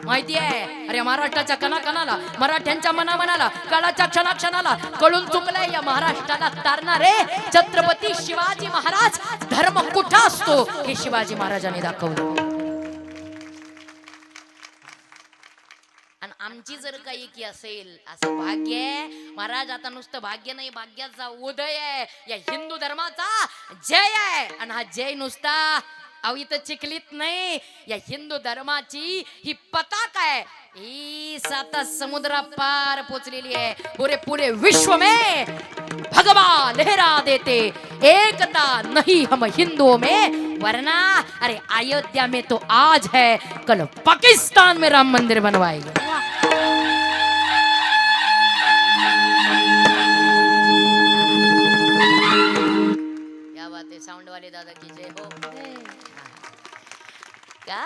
A: माहिती आहे. अरे महाराष्ट्राच्या कणाकणाला, मराठ्यांच्या मनामनाला, काळाच्या क्षणाक्षणाला कळून चुकलंय या महाराष्ट्राला तारणारे छत्रपती शिवाजी महाराज. धर्म कुठं असतो हे शिवाजी महाराजांनी दाखवलं. आणि आमची जर काही की असेल असं भाग्य आहे महाराज, आता नुसतं भाग्य नाही, भाग्याचा उदय आहे. या हिंदू धर्माचा जय आहे. आणि हा जय नुसता इथं चिखलीत नाही, या हिंदू धर्माची ही पताका आहे, ही 7 समुद्रा पार पोचलेली आहे. पूरे विश्व में भगवान लहरा देते, एकता नहीं हम हिंदुओं में, वरना अरे अयोध्या में तो आज है, कल पाकिस्तान में राम मंदिर बनवाएंगे.